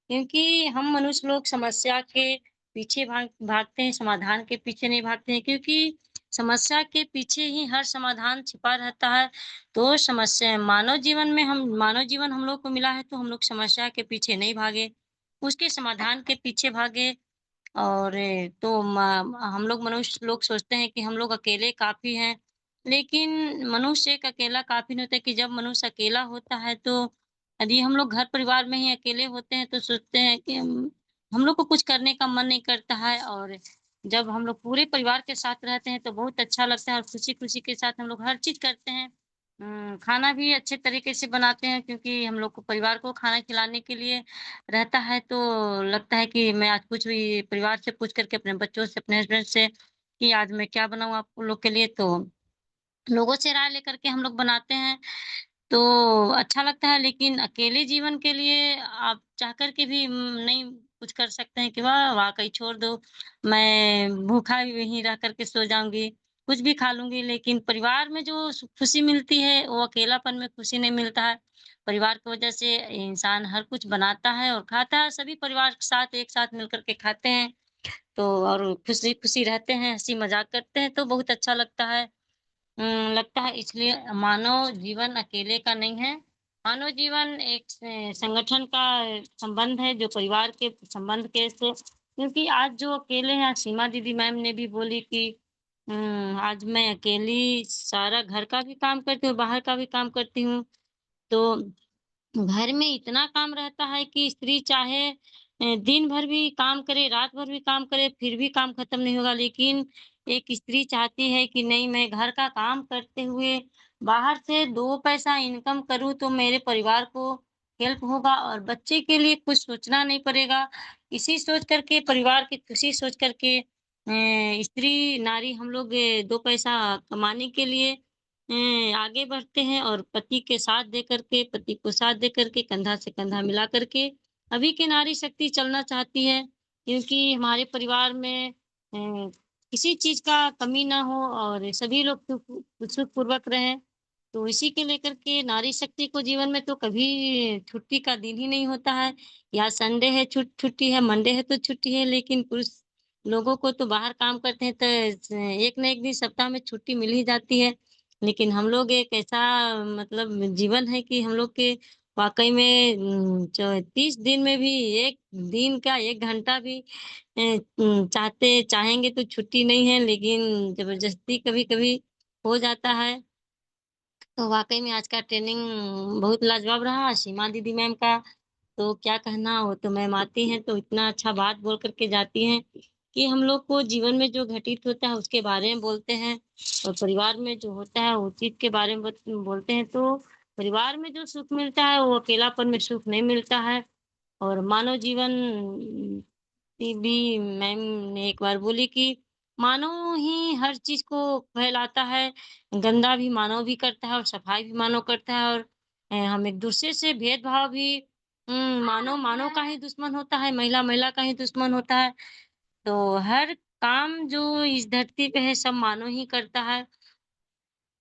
क्योंकि हम मनुष्य लोग समस्या के पीछे भागते हैं, समाधान के पीछे नहीं भागते हैं, क्योंकि समस्या के पीछे ही हर समाधान छिपा रहता है। तो समस्या मानव जीवन हम लोग को मिला है, तो हम लोग समस्या के पीछे नहीं भागे, उसके समाधान के पीछे भागे। और तो हम लोग मनुष्य लोग सोचते हैं कि हम लोग अकेले काफ़ी हैं, लेकिन मनुष्य एक अकेला काफ़ी नहीं होता है। कि जब मनुष्य अकेला होता है, तो यदि हम लोग घर परिवार में ही अकेले होते हैं, तो सोचते हैं कि हम लोग को कुछ करने का मन नहीं करता है। और जब हम लोग पूरे परिवार के साथ रहते हैं, तो बहुत अच्छा लगता है और खुशी-खुशी के साथ हम लोग हर चीज़ करते हैं। खाना भी अच्छे तरीके से बनाते हैं, क्योंकि हम लोग को परिवार को खाना खिलाने के लिए रहता है। तो लगता है कि मैं आज पूछ भी परिवार से पूछ करके अपने बच्चों से, अपने हस्बैंड से कि आज मैं क्या बनाऊँ आप लोग के लिए, तो लोगों से राय लेकर के हम लोग बनाते हैं। तो अच्छा लगता है, लेकिन अकेले जीवन के लिए आप चाह कर के भी नहीं कुछ कर सकते हैं कि वाह! वाक़ई छोड़ दो, मैं भूखा यहीं रह कर के सो जाऊँगी, कुछ भी खा लूँगी। लेकिन परिवार में जो खुशी मिलती है, वो अकेलापन में खुशी नहीं मिलता है। परिवार की वजह से इंसान हर कुछ बनाता है और खाता है, सभी परिवार के साथ एक साथ मिल कर के खाते हैं, तो और खुशी-खुशी रहते हैं, हँसी-मज़ाक करते हैं, तो बहुत अच्छा लगता है। लगता है इसलिए मानव जीवन अकेले का नहीं है। मानव जीवन एक संगठन का संबंध है, जो परिवार के संबंध के से, क्योंकि आज जो अकेले हैं, सीमा दीदी मैम ने भी बोली कि आज मैं अकेली सारा घर का भी काम करती हूँ, बाहर का भी काम करती हूँ। तो घर में इतना काम रहता है कि स्त्री चाहे दिन भर भी काम करे, रात भर भी काम करे, फिर भी काम खत्म नहीं होगा। लेकिन एक स्त्री चाहती है कि नहीं, मैं घर का काम करते हुए बाहर से 2 पैसा इनकम करूँ, तो मेरे परिवार को हेल्प होगा और बच्चे के लिए कुछ सोचना नहीं पड़ेगा। इसी सोच कर के, परिवार की खुशी सोच कर के स्त्री नारी हम लोग 2 पैसा कमाने के लिए आगे बढ़ते हैं और पति के साथ दे करके, पति को साथ दे करके, कंधा से कंधा मिला करके अभी की नारी शक्ति चलना चाहती है, क्योंकि हमारे परिवार में किसी चीज़ का कमी ना हो और सभी लोग सुखपूर्वक रहें। तो इसी के लेकर के नारी शक्ति को जीवन में तो कभी छुट्टी का दिन ही नहीं होता है। या संडे है छुट्टी है, मंडे है तो छुट्टी है, लेकिन पुरुष लोगों को तो बाहर काम करते हैं, तो एक ना एक दिन सप्ताह में छुट्टी मिल ही जाती है। लेकिन हम लोग एक ऐसा मतलब जीवन है कि हम लोग के वाक़ई में 30 दिन में भी 1 दिन का 1 घंटा भी चाहेंगे तो छुट्टी नहीं है, लेकिन ज़बरदस्ती कभी-कभी हो जाता है। तो वाक़ई में आज का ट्रेनिंग बहुत लाजवाब रहा, सीमा दीदी मैम का तो क्या कहना, वो तो मैम आती हैं तो इतना अच्छा बात बोल कर के जाती हैं कि हम लोग को जीवन में जो घटित होता है उसके बारे में बोलते हैं और परिवार में जो होता है उस चीज़ के बारे में बोलते हैं। तो परिवार में जो सुख मिलता है वो अकेलापन में सुख नहीं मिलता है। और मानव जीवन की भी मैम ने एक बार बोली कि मानव ही हर चीज़ को फैलाता है, गंदा भी मानव भी करता है और सफाई भी मानव करता है। और हम एक-दूसरे से भेदभाव भी मानव मानव का ही दुश्मन होता है, महिला महिला का ही दुश्मन होता है। तो हर काम जो इस धरती पे है सब मानव ही करता है।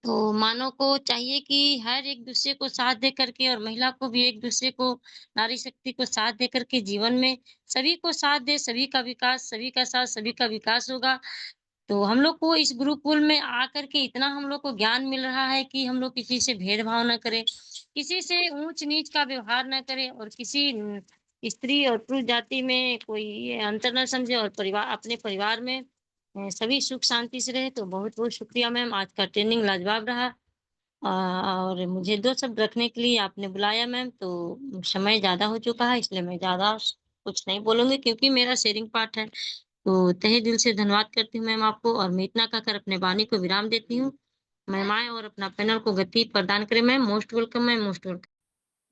तो मानव को चाहिए कि हर एक दूसरे को साथ दे करके और महिला को भी एक दूसरे को नारी शक्ति को साथ दे करके जीवन में सभी को साथ दे, सभी का विकास, सभी का साथ, सभी का विकास होगा। तो हम लोग को इस गुरुकुल में आकर के इतना हम लोग को ज्ञान मिल रहा है कि हम लोग किसी से भेदभाव ना करें, किसी से ऊँच-नीच का व्यवहार ना करें और किसी स्त्री और पुरुष जाति में कोई ये अंतर ना समझे और अपने परिवार में सभी सुख शांति से रहे। तो बहुत-बहुत शुक्रिया मैम, आज का ट्रेनिंग लाजवाब रहा। और मुझे 2 शब्द रखने के लिए आपने बुलाया मैम, तो समय ज़्यादा हो चुका है इसलिए मैं ज़्यादा कुछ नहीं बोलूँगी क्योंकि मेरा शेयरिंग पार्ट है। तो तहे दिल से धन्यवाद करती हूँ मैम आपको और मैं इतना कहकर अपने वाणी को विराम देती हूँ। महिमाएँ और अपना पैनल को गति प्रदान करें ma'am. Most welcome ma'am, most welcome.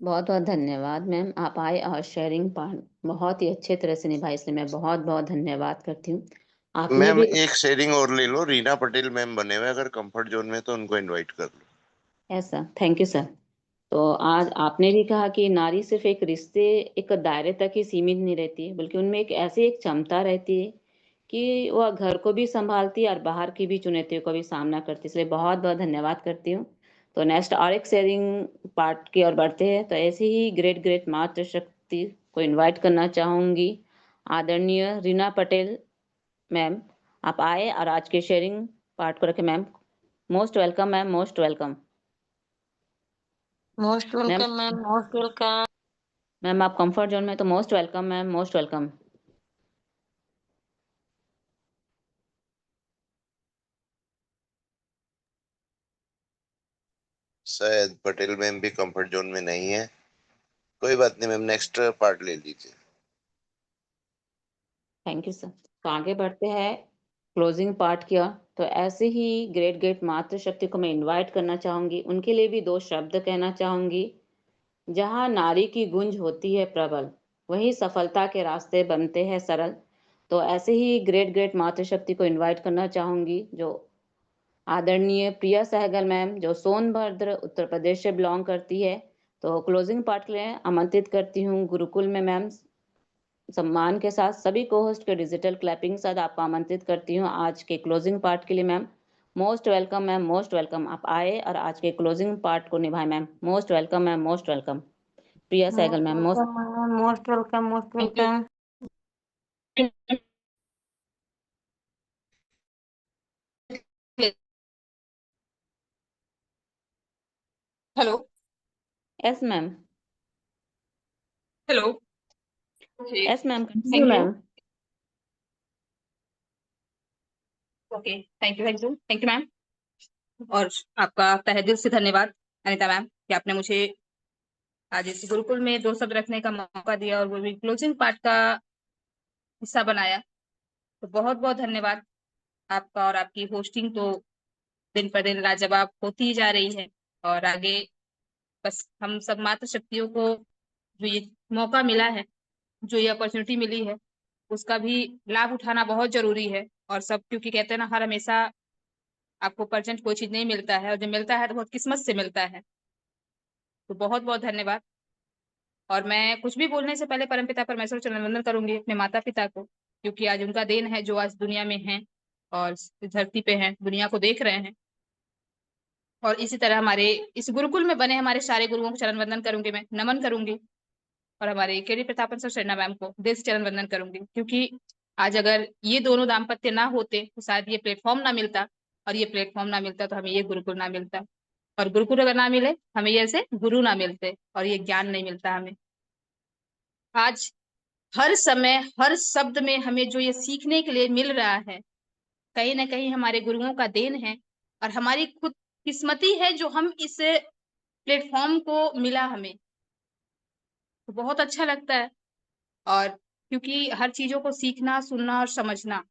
बहुत-बहुत धन्यवाद मैम, आप आए और शेयरिंग पार्ट बहुत ही अच्छे तरह से निभाई, इसलिए मैं बहुत-बहुत धन्यवाद करती हूँ। आपने मैम भी एक शेयरिंग और ले लो, रीना पटेल मैम बने हुए, अगर कंफर्ट जोन में तो उनको इनवाइट कर लो। ऐसा, थैंक यू सर। तो आज आपने भी कहा कि नारी सिर्फ़ एक रिश्ते, एक दायरे तक ही सीमित नहीं रहती है, बल्कि उनमें एक ऐसी एक क्षमता रहती है कि वह घर को भी सँभालती है और बाहर की भी चुनौतियों का भी सामना करती है। इसलिए बहुत-बहुत धन्यवाद करती हूँ। तो नेक्स्ट और एक शेयरिंग पार्ट की ओर बढ़ते हैं। तो ऐसे ही ग्रेट ग्रेट मातृशक्ति को इनवाइट करना चाहूँगी। आदरणीय रीना पटेल मैम, आप आए और आज के शेयरिंग पार्ट को रखें ma'am. Most welcome ma'am, most welcome. Most ma'am welcome ma'am, most welcome. Ma'am आप कंफर्ट जोन में तो most welcome ma'am, most welcome. शायद पटेल मैम भी कंफर्ट जोन में नहीं है, कोई बात नहीं मैम, नेक्स्ट पार्ट ले लीजिए। Thank you sir. तो आगे बढ़ते हैं क्लोजिंग पार्ट की ओर। तो ऐसे ही ग्रेट ग्रेट मातृशक्ति को मैं इनवाइट करना चाहूँगी। उनके लिए भी 2 शब्द कहना चाहूँगी। जहाँ नारी की गूंज होती है प्रबल, वहीं सफलता के रास्ते बनते हैं सरल। तो ऐसे ही ग्रेट ग्रेट मातृशक्ति को इनवाइट करना चाहूँगी, जो आदरणीय प्रिया सहगल मैम, जो सोनभद्र उत्तर प्रदेश से बिलोंग करती है। तो क्लोजिंग पार्ट के लिए आमंत्रित करती हूँ गुरुकुल में मैम। सम्मान के साथ सभी को होस्ट के डिजिटल क्लैपिंग के साथ आपको आमंत्रित करती हूँ आज के क्लोजिंग पार्ट के लिए ma'am. Most welcome ma'am, most welcome. आप आए और आज के क्लोजिंग पार्ट को निभाए ma'am. Most welcome ma'am, most welcome. Priya Sehgal most ma'am, most welcome ma'am, most welcome, most welcome. Hello. Yes ma'am, hello. Yes ma'am, continue thank you. Ma'am. Okay, thank you, thank you, thank you ma'am. और आपका तहे दिल से धन्यवाद अनिता मैम कि आपने मुझे आज इस गुरुकुल में 2 शब्द रखने का मौका दिया और वो भी क्लोजिंग पार्ट का हिस्सा बनाया। तो बहुत-बहुत धन्यवाद आपका। और आपकी होस्टिंग तो दिन पर दिन लाजवाब होती ही जा रही है। और आगे बस हम सब मातृशक्तियों को जो ये मौका मिला है, जो ये अपॉर्चुनिटी मिली है, उसका भी लाभ उठाना बहुत ज़रूरी है। और सब क्योंकि कहते हैं ना, हर हमेशा आपको परसेंट कोई चीज़ नहीं मिलता है और जब मिलता है तो बहुत किस्मत से मिलता है। तो बहुत-बहुत धन्यवाद। और मैं कुछ भी बोलने से पहले परमपिता परमेश्वर को चरण वंदन करूँगी, अपने माता-पिता को, क्योंकि आज उनका देन है जो आज दुनिया में हैं और इस धरती पे हैं, दुनिया को देख रहे हैं। और इसी तरह हमारे इस गुरुकुल में बने हमारे सारे गुरुओं को चरण वंदन करूँगी मैं, नमन करूँगी। और हमारे KD Prathapan sir Sharma ma'am को दिल से चरण वंदन करूँगी, क्योंकि आज अगर ये दोनों दाम्पत्य ना होते तो शायद ये प्लेटफ़ॉर्म ना मिलता, और ये प्लेटफ़ॉर्म ना मिलता तो हमें ये गुरुकुल ना मिलता। और गुरुकुल अगर ना मिले, हमें ये ऐसे गुरु ना मिलते और ये ज्ञान नहीं मिलता हमें। आज हर समय, हर शब्द में हमें जो ये सीखने के लिए मिल रहा है, कहीं न कहीं हमारे गुरुओं का देन है और हमारी खुद किस्मती है जो हम इस प्लेटफ़ॉर्म को मिला हमें। तो बहुत अच्छा लगता है। और क्योंकि हर चीज़ों को सीखना, सुनना और समझना,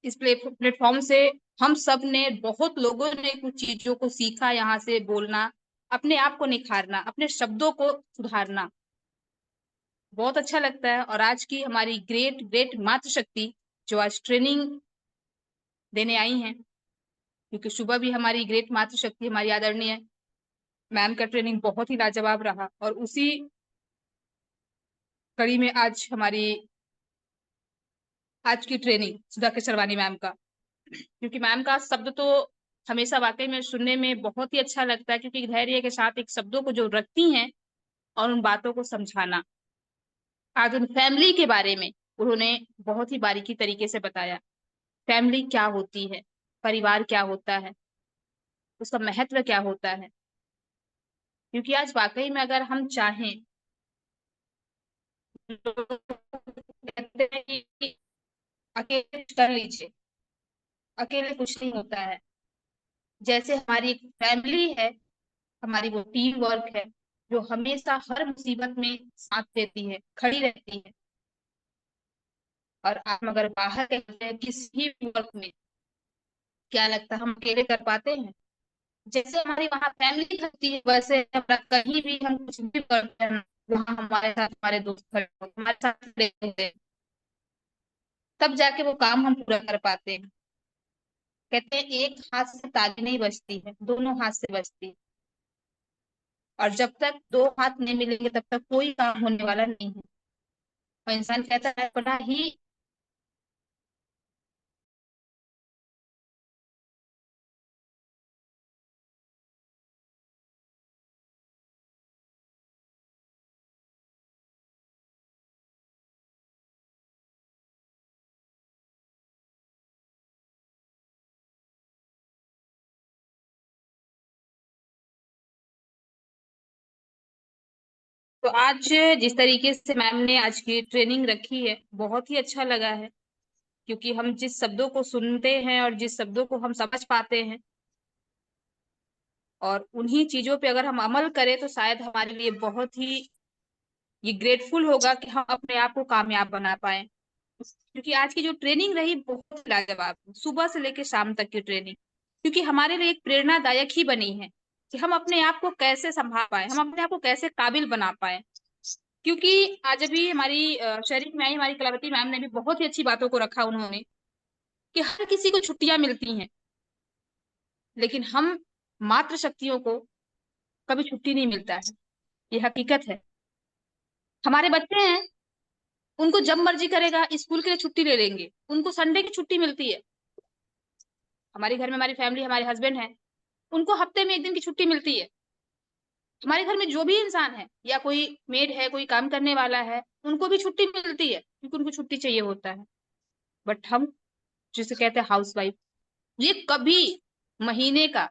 इस प्लेटफ़ॉर्म से हम सब ने, बहुत लोगों ने कुछ चीज़ों को सीखा, यहाँ से बोलना, अपने आप को निखारना, अपने शब्दों को सुधारना। बहुत अच्छा लगता है। और आज की हमारी ग्रेट ग्रेट मातृशक्ति जो आज ट्रेनिंग देने आई हैं, क्योंकि सुबह भी हमारी ग्रेट मातृशक्ति हमारी आदरणीय मैम का ट्रेनिंग बहुत ही लाजवाब रहा और उसी कड़ी में आज हमारी आज की ट्रेनिंग सुधा केसरवानी मैम का, क्योंकि मैम का शब्द तो हमेशा वाकई में सुनने में बहुत ही अच्छा लगता है, क्योंकि धैर्य के साथ एक शब्दों को जो रखती हैं और उन बातों को समझाना। आज उन फैमिली के बारे में उन्होंने बहुत ही बारीकी तरीके से बताया। फैमिली क्या होती है, परिवार क्या होता है, उसका महत्व क्या होता है। क्योंकि आज वाकई में अगर हम चाहें, लोग कहते हैं कि अकेले कुछ कर लीजिए, अकेले कुछ नहीं होता है। जैसे हमारी एक फैमिली है, हमारी वो टीम वर्क है जो हमेशा हर मुसीबत में साथ देती है, खड़ी रहती है। और आप अगर बाहर कहते हैं किसी भी वर्क में, क्या लगता है हम अकेले कर पाते हैं? जैसे हमारी वहाँ फैमिली रहती है, वैसे हमारा कहीं भी हम कुछ भी करते हैं, वहाँ हमारे साथ हमारे दोस्त खड़े होते हैं, हमारे साथ खड़े होते हैं, तब जाके वो काम हम पूरा कर पाते हैं। कहते हैं एक हाथ से ताली नहीं बजती है, दोनों हाथ से बजती है। और जब तक दो हाथ नहीं मिलेंगे तब तक कोई काम होने वाला नहीं है। और इंसान कहता है बड़ा ही तो आज जिस तरीके से मैम ने आज की ट्रेनिंग रखी है, बहुत ही अच्छा लगा है। क्योंकि हम जिस शब्दों को सुनते हैं और जिस शब्दों को हम समझ पाते हैं, और उन्हीं चीजों पे अगर हम अमल करें, तो शायद हमारे लिए बहुत ही ये ग्रेटफुल होगा कि हम अपने आप को कामयाब बना पाए। क्योंकि आज की जो ट्रेनिंग रही बहुत लाजवाब, सुबह से लेकर शाम तक की ट्रेनिंग, क्योंकि हमारे लिए एक प्रेरणादायक ही बनी है कि हम अपने आप को कैसे संभाल पाए, हम अपने आप को कैसे काबिल बना पाए। क्योंकि आज अभी हमारी शरीफ में आई हमारी कलावती मैम ने भी बहुत ही अच्छी बातों को रखा उन्होंने, कि हर किसी को छुट्टियां मिलती हैं, लेकिन हम मात्र शक्तियों को कभी छुट्टी नहीं मिलता है। ये हकीकत है। हमारे बच्चे हैं, उनको जब मर्जी करेगा स्कूल के लिए छुट्टी ले लेंगे, उनको संडे की छुट्टी मिलती है। हमारे घर में हमारी फैमिली, हमारे हस्बैंड हैं, उनको हफ्ते में एक दिन की छुट्टी मिलती है। हमारे घर में जो भी इंसान है, या कोई मेड है, कोई काम करने वाला है, उनको भी छुट्टी मिलती है, क्योंकि उनको छुट्टी चाहिए होता है। बट हम जिसे कहते हैं हाउस वाइफ, ये कभी महीने का,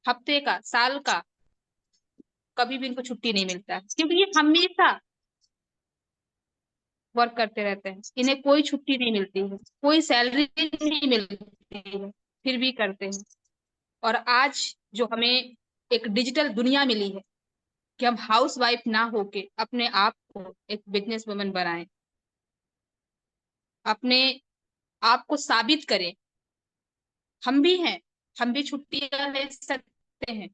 हफ्ते का, साल का, कभी भी इनको छुट्टी नहीं मिलता है, क्योंकि ये हमेशा वर्क करते रहते हैं। इन्हें कोई छुट्टी नहीं मिलती है, कोई सैलरी नहीं मिलती है, फिर भी करते हैं। और आज जो हमें एक डिजिटल दुनिया मिली है, कि हम हाउस वाइफ ना होके अपने आप को एक बिजनेस वुमन बनाएं, अपने आप को साबित करें। हम भी हैं, हम भी छुट्टियां ले सकते हैं,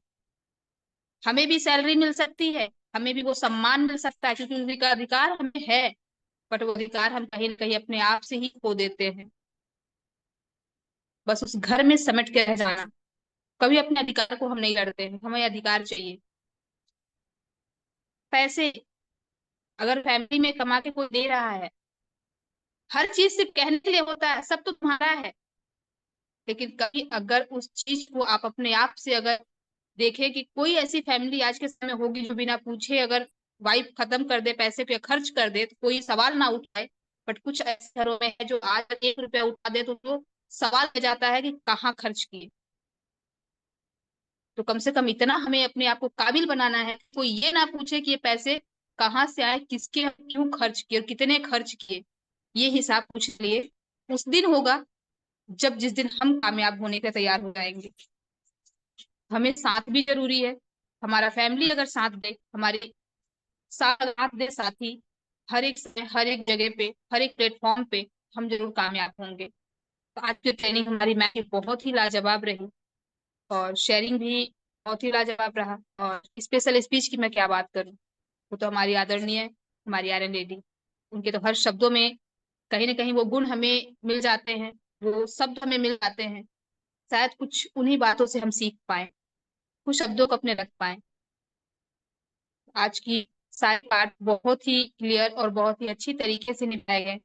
हमें भी सैलरी मिल सकती है, हमें भी वो सम्मान मिल सकता है, क्योंकि उसी का अधिकार हमें है। बट वो अधिकार हम कहीं ना कहीं अपने आप से ही खो देते हैं, बस उस घर में समेट के रह जाना। कभी अपने अधिकार को हम नहीं लड़ते हैं, हमें अधिकार चाहिए। पैसे अगर फैमिली में कमा के कोई दे रहा है, हर चीज सिर्फ कहने के लिए होता है, सब तो तुम्हारा है। लेकिन कभी अगर उस चीज को आप अपने आप से अगर देखें कि कोई ऐसी फैमिली आज के समय होगी जो बिना पूछे अगर वाइफ खत्म कर दे, पैसे पे खर्च कर दे, तो कोई सवाल ना उठाए। बट कुछ ऐसे घरों में है जो आज 1 रुपया उठा दे तो वो सवाल हो जाता है कि कहाँ खर्च किए। तो कम से कम इतना हमें अपने आप को काबिल बनाना है, कोई ये ना पूछे कि ये पैसे कहाँ से आए, किसके क्यों खर्च किए और कितने खर्च किए। ये हिसाब पूछ लिए उस दिन होगा, जब जिस दिन हम कामयाब होने के तैयार हो जाएंगे। हमें साथ भी जरूरी है। हमारा फैमिली अगर साथ दे, हमारे साथ दे साथी, हर एक समय, हर एक जगह पे, हर एक प्लेटफॉर्म पे हम जरूर कामयाब होंगे। तो आज की ट्रेनिंग हमारी मैम की बहुत ही लाजवाब रही, और शेयरिंग भी बहुत ही लाजवाब रहा। और स्पेशल स्पीच की मैं क्या बात करूं, वो तो हमारी आदरणीय, हमारी आयरन लेडी, उनके तो हर शब्दों में कहीं ना कहीं वो गुण हमें मिल जाते हैं, वो शब्द हमें मिल जाते हैं। शायद कुछ उन्हीं बातों से हम सीख पाए, कुछ शब्दों को अपने रख पाए। आज की सारे पार्ट बहुत ही क्लियर और बहुत ही अच्छी तरीके से निभाए गए,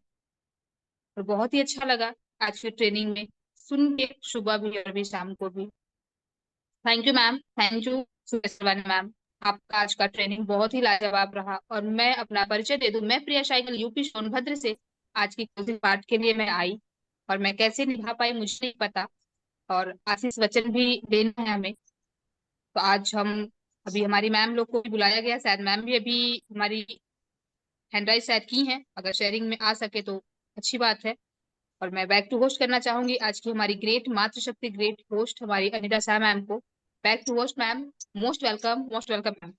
और बहुत ही अच्छा लगा आज की ट्रेनिंग में सुन के, सुबह भी और भी शाम को भी। Thank you ma'am, thank you Suresh ma'am. आपका आज का ट्रेनिंग बहुत ही लाजवाब रहा। और मैं अपना परिचय दे दूं, मैं प्रिया शाइकल यूपी सोनभद्र से आज की क्लोजिंग पार्ट के लिए मैं आई, और मैं कैसे निभा पाई मुझे नहीं पता, और आशीष वचन भी देना है हमें। तो आज हम अभी हमारी मैम लोग को भी बुलाया गया, शायद मैम भी अभी हमारी हैंड राइज शायद की हैं, अगर शेयरिंग में आ सके तो अच्छी बात है। और मैं बैक टू होस्ट करना चाहूंगी आज की हमारी ग्रेट मातृशक्ति ग्रेट होस्ट हमारी अनिता शाह मैम को। Back to host ma'am, most welcome ma'am.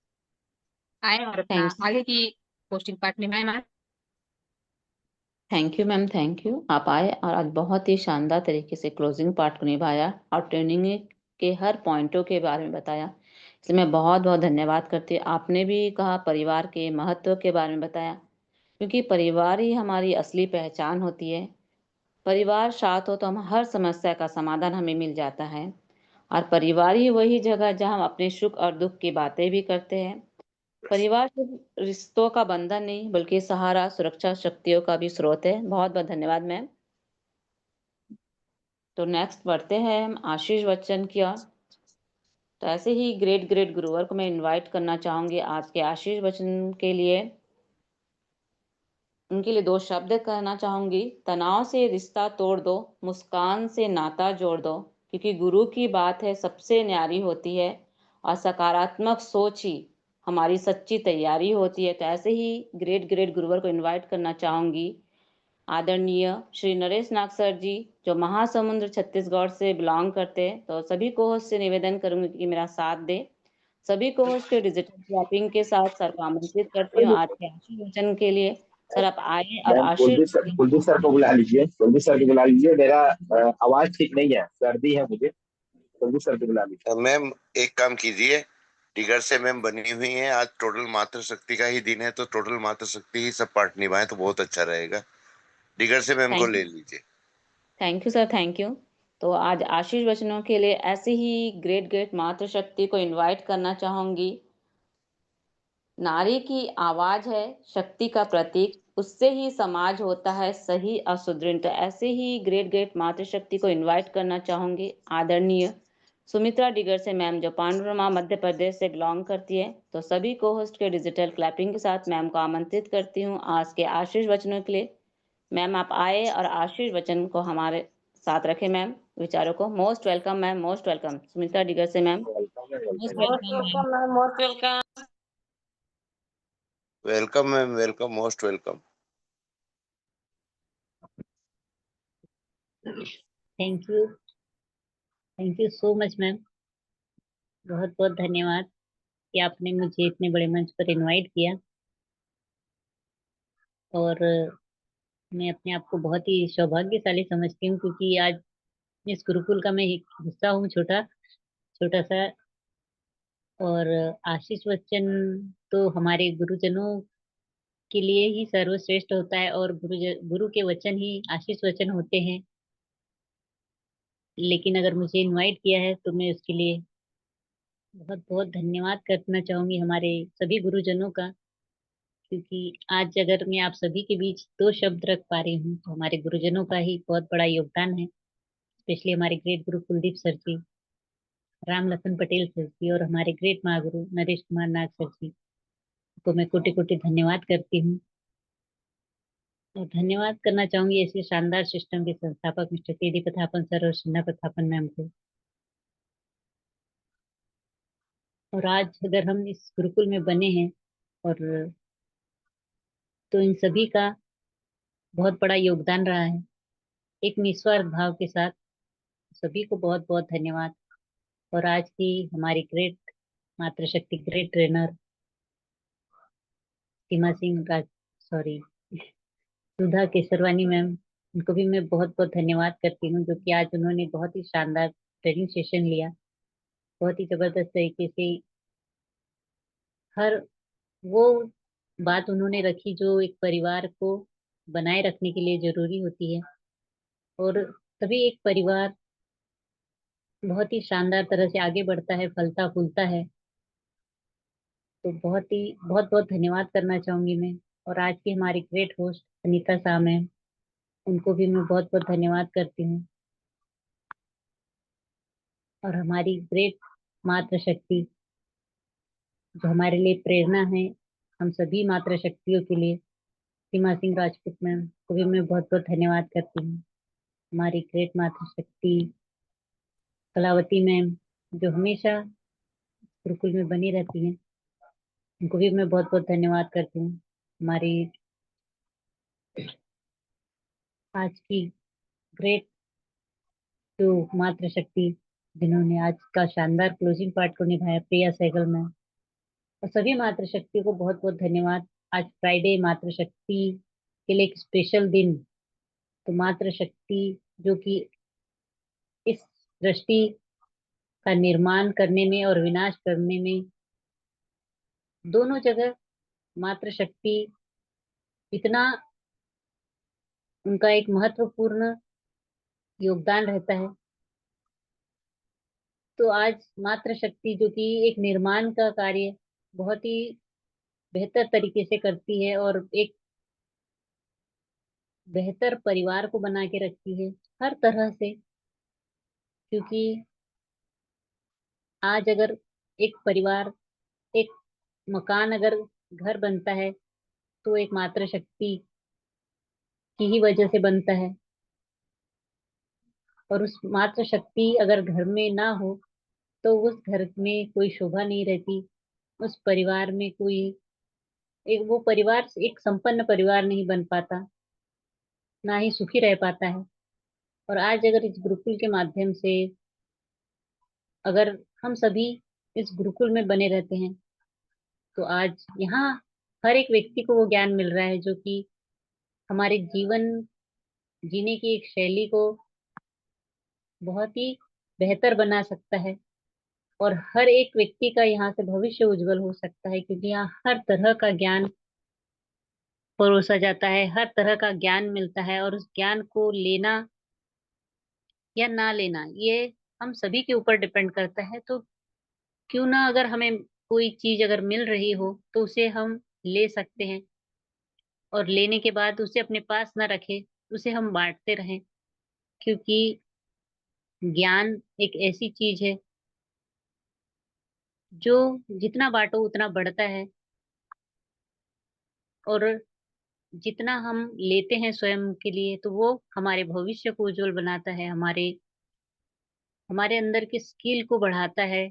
आए और अपना थैंक्स। आगे की होस्टिंग पार्ट निभाएं ma'am. Thank you ma'am, thank you. आप आए और आज बहुत ही शानदार तरीके से क्लोजिंग पार्ट को निभाया और ट्रेनिंग के हर पॉइंटों के बारे में बताया, इसलिए मैं बहुत बहुत धन्यवाद करती हूँ। आपने भी कहा परिवार के महत्व के बारे में बताया, क्योंकि परिवार ही हमारी असली पहचान होती है। परिवार साथ हो तो हम हर समस्या का समाधान हमें मिल जाता है, और परिवार ही वही जगह जहाँ हम अपने सुख और दुख की बातें भी करते हैं। परिवार सिर्फ रिश्तों का बंधन नहीं, बल्कि सहारा, सुरक्षा, शक्तियों का भी स्रोत है। बहुत बहुत धन्यवाद मैम। तो नेक्स्ट बढ़ते हैं हम आशीष बच्चन की ओर। तो ऐसे ही ग्रेट ग्रेट गुरुवर को मैं इनवाइट करना चाहूंगी आज के आशीष बच्चन के लिए। उनके लिए 2 शब्द कहना चाहूंगी। तनाव से रिश्ता तोड़ दो, मुस्कान से नाता जोड़ दो, क्योंकि गुरु की बात है सबसे न्यारी होती है, और सकारात्मक सोच ही हमारी सच्ची तैयारी होती है। तो ऐसे ही ग्रेट ग्रेट गुरुवर को इनवाइट करना चाहूंगी आदरणीय श्री नरेश नाग सर जी, जो महासमुंद छत्तीसगढ़ से बिलोंग करते हैं। तो सभी को होस्ट से निवेदन करूंगी कि मेरा साथ दे। सभी को होस्ट के डिजिटल क्लैपिंग के साथ सर को आमंत्रित करती हूँ आज के आशीष वचन के लिए। सर आप आए और मैम आशीष। कुलदीप सर को बुला लीजिए, कुलदीप सर को बुला लीजिए। मेरा आवाज ठीक नहीं है, सर्दी है मुझे। कुलदीप सर को बुला लीजिए। मैम एक काम कीजिए, टिगर से मैम बनी हुई है, आज टोटल मातृशक्ति का ही दिन है, तो टोटल मातृशक्ति ही सब पार्ट निभाए तो बहुत अच्छा रहेगा। टिगर से मैम को ले लीजिए। Thank you sir, thank you. तो आज आशीष वचनों के लिए ऐसे ही ग्रेट ग्रेट मातृशक्ति को इनवाइट करना चाहूंगी। नारी की आवाज है शक्ति का प्रतीक, उससे ही समाज होता है सही और सुदृढ़। तो ऐसे ही ग्रेट ग्रेट मातृशक्ति को इनवाइट करना चाहूंगी आदरणीय सुमित्रा डिगर से मैम, जो पांडुरमा मध्य प्रदेश से बिलोंग करती है। तो सभी को होस्ट के डिजिटल क्लैपिंग के साथ मैम को आमंत्रित करती हूँ आज के आशीष वचनों के लिए। मैम आप आए और आशीष वचन को हमारे साथ रखें मैम, विचारों को। Most welcome ma'am, most welcome Sumitra Digar से ma'am. Most welcome ma'am. Ma'am, most welcome. Welcome ma'am, welcome, most welcome. Thank you so much ma'am. बहुत बहुत धन्यवाद कि आपने मुझे इतने बड़े मंच पर इनवाइट किया। और मैं अपने आप को बहुत ही सौभाग्यशाली समझती हूँ, क्योंकि आज इस गुरुकुल का मैं एक हिस्सा हूँ, छोटा छोटा सा। और आशीष वचन तो हमारे गुरुजनों के लिए ही सर्वश्रेष्ठ होता है, और गुरु के वचन ही आशीष वचन होते हैं। लेकिन अगर मुझे इनवाइट किया है तो मैं उसके लिए बहुत बहुत धन्यवाद करना चाहूंगी हमारे सभी गुरुजनों का, क्योंकि आज अगर मैं आप सभी के बीच 2 शब्द रख पा रही हूँ तो हमारे गुरुजनों का ही बहुत बड़ा योगदान है। स्पेशली हमारे ग्रेट गुरु कुलदीप सर जी, राम लखन पटेल सर जी, और हमारे ग्रेट महागुरु नरेश कुमार नाग सर जी को मैं कोटि कोटि धन्यवाद करती हूँ। और धन्यवाद करना चाहूंगी ऐसे शानदार सिस्टम के संस्थापक मिस्टर के.डी. प्रथापन सर और शिन्ना प्रथापन मैम को। और आज अगर हम इस गुरुकुल में बने हैं, और तो इन सभी का बहुत बड़ा योगदान रहा है। एक निस्वार्थ भाव के साथ सभी को बहुत बहुत धन्यवाद। और आज की हमारी ग्रेट मातृशक्ति ग्रेट ट्रेनर सीमा सिंह राज, सॉरी, सुधा केसरवानी मैम, उनको भी मैं बहुत बहुत धन्यवाद करती हूँ, जो कि आज उन्होंने बहुत ही शानदार ट्रेनिंग सेशन लिया। बहुत ही जबरदस्त तरीके से हर वो बात उन्होंने रखी जो एक परिवार को बनाए रखने के लिए जरूरी होती है। और तभी एक परिवार बहुत ही शानदार तरह से आगे बढ़ता है, फलता फूलता है। तो बहुत बहुत धन्यवाद करना चाहूंगी मैं। और आज की हमारी great host Anita Shah ma'am, उनको भी मैं बहुत बहुत धन्यवाद करती हूँ। और हमारी ग्रेट मातृशक्ति जो हमारे लिए प्रेरणा है, हम सभी मातृशक्तियों के लिए सीमा सिंह राजपूत मैम को भी मैं बहुत बहुत धन्यवाद करती हूँ। हमारी ग्रेट मातृशक्ति कलावती मैम जो हमेशा गुरुकुल में बनी रहती हैं, उनको भी मैं बहुत बहुत धन्यवाद करती हूँ। हमारी आज की ग्रेट जो मातृशक्ति जिन्होंने आज का शानदार क्लोजिंग पार्ट को निभाया, प्रिया सहगल मैम, और सभी मातृशक्ति को बहुत बहुत धन्यवाद। आज फ्राइडे मातृशक्ति के लिए एक स्पेशल दिन, तो मातृशक्ति जो कि इस सृष्टि का निर्माण करने में और विनाश करने में दोनों जगह मातृशक्ति इतना उनका एक महत्वपूर्ण योगदान रहता है। तो आज मातृशक्ति जो कि एक निर्माण का कार्य बहुत ही बेहतर तरीके से करती है और एक बेहतर परिवार को बना के रखती है हर तरह से, क्योंकि आज अगर एक परिवार, एक मकान अगर घर बनता है तो एक मातृशक्ति की ही वजह से बनता है, और उस मातृशक्ति अगर घर में ना हो तो उस घर में कोई शोभा नहीं रहती, उस परिवार में कोई एक वो परिवार एक संपन्न परिवार नहीं बन पाता, ना ही सुखी रह पाता है। और आज अगर इस गुरुकुल के माध्यम से अगर हम सभी इस गुरुकुल में बने रहते हैं तो आज यहाँ हर एक व्यक्ति को वो ज्ञान मिल रहा है जो कि हमारे जीवन जीने की एक शैली को बहुत ही बेहतर बना सकता है, और हर एक व्यक्ति का यहाँ से भविष्य उज्जवल हो सकता है, क्योंकि यहाँ हर तरह का ज्ञान परोसा जाता है, हर तरह का ज्ञान मिलता है, और उस ज्ञान को लेना या ना लेना ये हम सभी के ऊपर डिपेंड करता है। तो क्यों ना अगर हमें कोई चीज अगर मिल रही हो तो उसे हम ले सकते हैं, और लेने के बाद उसे अपने पास ना रखें, उसे हम बांटते रहें, क्योंकि ज्ञान एक ऐसी चीज है जो जितना बांटो उतना बढ़ता है, और जितना हम लेते हैं स्वयं के लिए तो वो हमारे भविष्य को उज्जवल बनाता है, हमारे हमारे अंदर की स्किल को बढ़ाता है,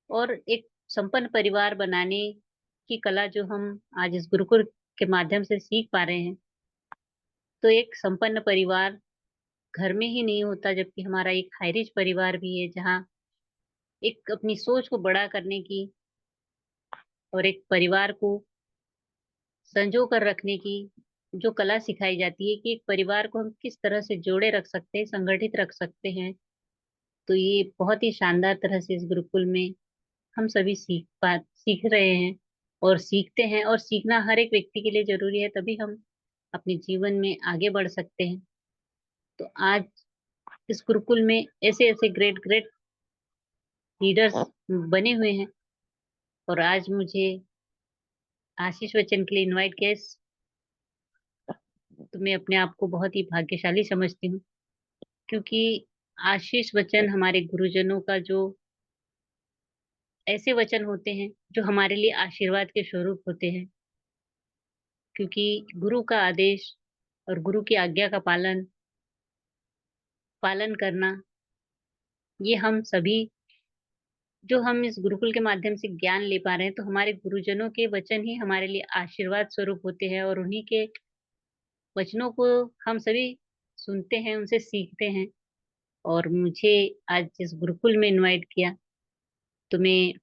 और एक संपन्न परिवार बनाने की कला जो हम आज इस गुरुकुल के माध्यम से सीख पा रहे हैं। तो एक संपन्न परिवार घर में ही नहीं होता, जबकि हमारा एक हाईरिच परिवार भी है जहाँ एक अपनी सोच को बड़ा करने की और एक परिवार को संजो कर रखने की जो कला सिखाई जाती है कि एक परिवार को हम किस तरह से जोड़े रख सकते हैं, संगठित रख सकते हैं। तो ये बहुत ही शानदार तरह से इस गुरुकुल में हम सभी सीख रहे हैं और सीखते हैं, और सीखना हर एक व्यक्ति के लिए जरूरी है, तभी हम अपने जीवन में आगे बढ़ सकते हैं। तो आज इस गुरुकुल में ऐसे ऐसे ग्रेट ग्रेट लीडर्स बने हुए हैं, और आज मुझे आशीष वचन के लिए इनवाइट किया तो मैं अपने आप को बहुत ही भाग्यशाली समझती हूँ, क्योंकि आशीष वचन हमारे गुरुजनों का जो ऐसे वचन होते हैं जो हमारे लिए आशीर्वाद के स्वरूप होते हैं, क्योंकि गुरु का आदेश और गुरु की आज्ञा का पालन करना, ये हम सभी जो हम इस गुरुकुल के माध्यम से ज्ञान ले पा रहे हैं, तो हमारे गुरुजनों के वचन ही हमारे लिए आशीर्वाद स्वरूप होते हैं, और उन्हीं के वचनों को हम सभी सुनते हैं, उनसे सीखते हैं। और मुझे आज इस गुरुकुल में इनवाइट किया तो मैं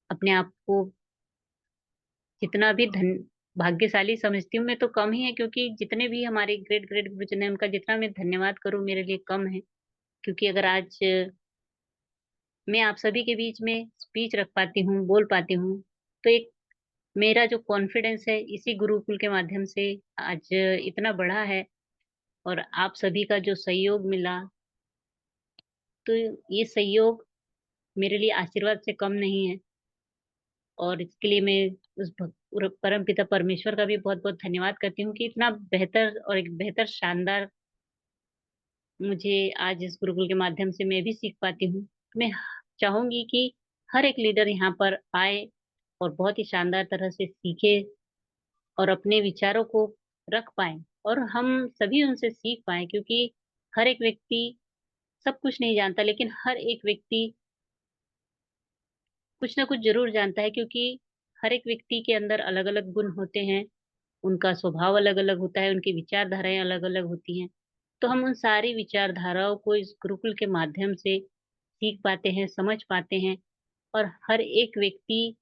अपने आप को जितना भी भाग्यशाली समझती हूँ, मैं तो कम ही है, क्योंकि जितने भी हमारे ग्रेट ग्रेट गुरुजन हैं उनका जितना मैं धन्यवाद करूँ मेरे लिए कम है। क्योंकि अगर आज मैं आप सभी के बीच में स्पीच रख पाती हूँ, बोल पाती हूँ, तो एक मेरा जो कॉन्फिडेंस है इसी गुरुकुल के माध्यम से आज इतना बढ़ा है, और आप सभी का जो सहयोग मिला, तो ये सहयोग मेरे लिए आशीर्वाद से कम नहीं है। और इसके लिए मैं उस परम पिता परमेश्वर का भी बहुत बहुत धन्यवाद करती हूँ कि इतना बेहतर और एक बेहतर शानदार मुझे आज इस गुरुकुल के माध्यम से मैं भी सीख पाती हूँ। मैं चाहूंगी कि हर एक लीडर यहाँ पर आए और बहुत ही शानदार तरह से सीखे और अपने विचारों को रख पाए और हम सभी उनसे सीख पाए, क्योंकि हर एक व्यक्ति सब कुछ नहीं जानता, लेकिन हर एक व्यक्ति कुछ ना कुछ जरूर जानता है, क्योंकि हर एक व्यक्ति के अंदर अलग अलग गुण होते हैं, उनका स्वभाव अलग अलग होता है, उनकी विचारधाराएं अलग अलग होती हैं। तो हम उन सारी विचारधाराओं को इस गुरुकुल के माध्यम से सीख पाते हैं, समझ पाते हैं और हर एक व्यक्ति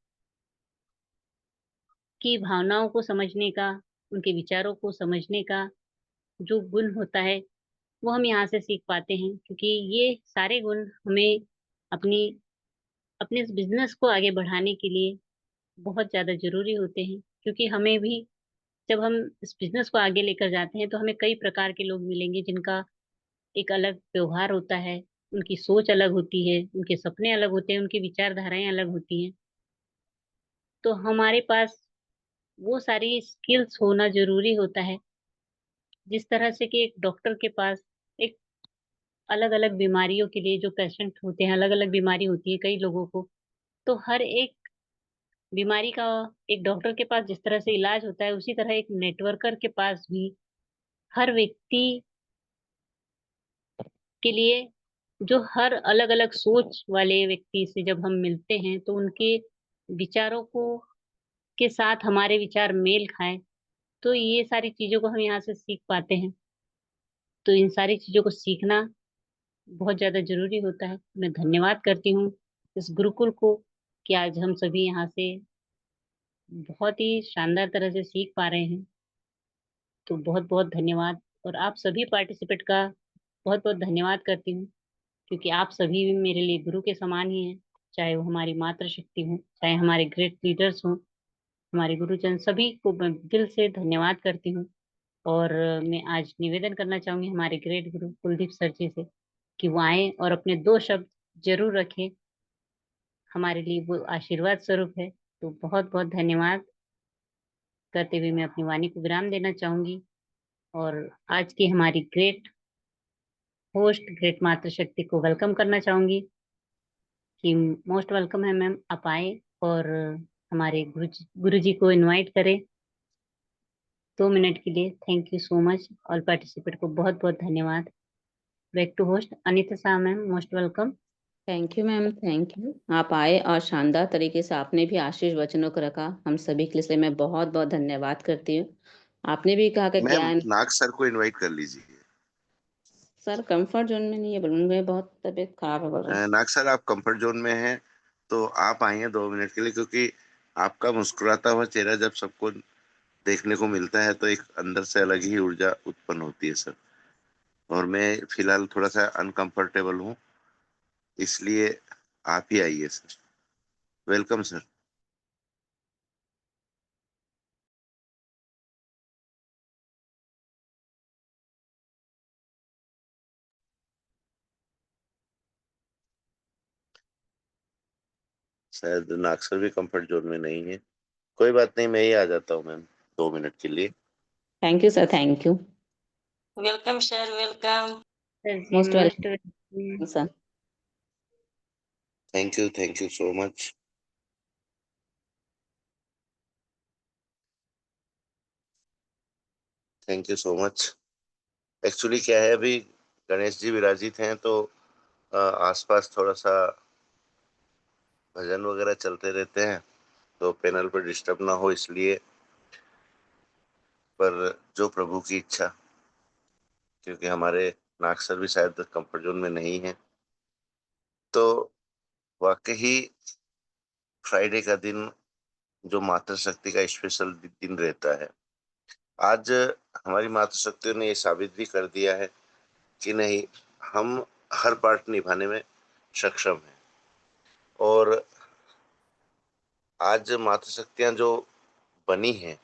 की भावनाओं को समझने का, उनके विचारों को समझने का जो गुण होता है वो हम यहाँ से सीख पाते हैं, क्योंकि ये सारे गुण हमें अपनी अपने इस बिजनेस को आगे बढ़ाने के लिए बहुत ज्यादा जरूरी होते हैं। क्योंकि हमें भी जब हम इस बिजनेस को आगे लेकर जाते हैं तो हमें कई प्रकार के लोग मिलेंगे जिनका एक अलग व्यवहार होता है, उनकी सोच अलग होती है, उनके सपने अलग होते हैं, उनकी विचारधाराएं अलग होती हैं। तो हमारे पास वो सारी स्किल्स होना जरूरी होता है। जिस तरह से कि एक डॉक्टर के पास एक अलग अलग बीमारियों के लिए जो पेशेंट होते हैं, अलग अलग बीमारी होती है कई लोगों को, तो हर एक बीमारी का एक डॉक्टर के पास जिस तरह से इलाज होता है, उसी तरह एक नेटवर्कर के पास भी हर व्यक्ति के लिए, जो हर अलग अलग सोच वाले व्यक्ति से जब हम मिलते हैं तो उनके विचारों को के साथ हमारे विचार मेल खाएं, तो ये सारी चीजों को हम यहाँ से सीख पाते हैं। तो इन सारी चीजों को सीखना बहुत ज्यादा जरूरी होता है। मैं धन्यवाद करती हूँ इस गुरुकुल को कि आज हम सभी यहाँ से बहुत ही शानदार तरह से सीख पा रहे हैं। तो बहुत बहुत धन्यवाद। और आप सभी पार्टिसिपेट का बहुत बहुत धन्यवाद करती हूँ, क्योंकि आप सभी भी मेरे लिए गुरु के समान ही हैं। चाहे वो हमारी मातृशक्ति हो, चाहे हमारे ग्रेट लीडर्स हों, हमारे गुरुजन, सभी को मैं दिल से धन्यवाद करती हूँ। और मैं आज निवेदन करना चाहूंगी हमारे ग्रेट गुरु कुलदीप सर जी से कि वो आए और अपने दो शब्द जरूर रखें हमारे लिए, वो आशीर्वाद स्वरूप है। तो बहुत बहुत धन्यवाद करते हुए मैं अपनी वाणी को विराम देना चाहूंगी और आज की हमारी ग्रेट होस्ट ग्रेट मातृशक्ति को वेलकम करना चाहूंगी कि मोस्ट वेलकम है मैम, आप आए और हमारे गुरु जी को इनवाइट करें 2 मिनट के लिए। Thank you so much. All participate को बहुत बहुत धन्यवाद। Back to host Anita Shah ma'am, most welcome. Thank you ma'am, thank you. आप आए और शानदार तरीके से आपने भी आशीष वचनों को रखा हम सभी के लिए, मैं बहुत बहुत धन्यवाद करती हूँ। आपने भी कहा कि मैम ज्ञान, नाग सर को इनवाइट कर लीजिए। सर कंफर्ट जोन में नहीं है, बोलूँ मैं बहुत तबीयत खराब है बोल रहे हैं। नाग सर आप कंफर्ट जोन में हैं तो आप आइए 2 मिनट के लिए, क्योंकि आपका मुस्कुराता हुआ चेहरा जब सबको देखने को मिलता है तो एक अंदर से अलग ही ऊर्जा उत्पन्न होती है सर। और मैं फिलहाल थोड़ा सा अनकंफर्टेबल हूँ, इसलिए आप ही आइए सर। Welcome sir. शायद नाग सर भी कंफर्ट जोन में नहीं है। कोई बात नहीं, मैं ही आ जाता हूँ मैम 2 मिनट के लिए। Thank you sir, thank you. Welcome sir, welcome. Sir ji most most welcome sir. Thank you so much. Thank you so much. Actually क्या है, अभी गणेश जी विराजित हैं तो आसपास थोड़ा सा भजन वगैरह चलते रहते हैं तो पैनल पर डिस्टर्ब ना हो इसलिए, पर जो प्रभु की इच्छा, क्योंकि हमारे नाग सर भी शायद कंफर्ट जोन में नहीं है। तो वाकई फ्राइडे का दिन जो मातृशक्ति का स्पेशल दिन रहता है, आज हमारी मातृशक्तियों ने ये साबित भी कर दिया है कि नहीं, हम हर पार्ट निभाने में सक्षम हैं। और आज मातृशक्तियां जो बनी हैं,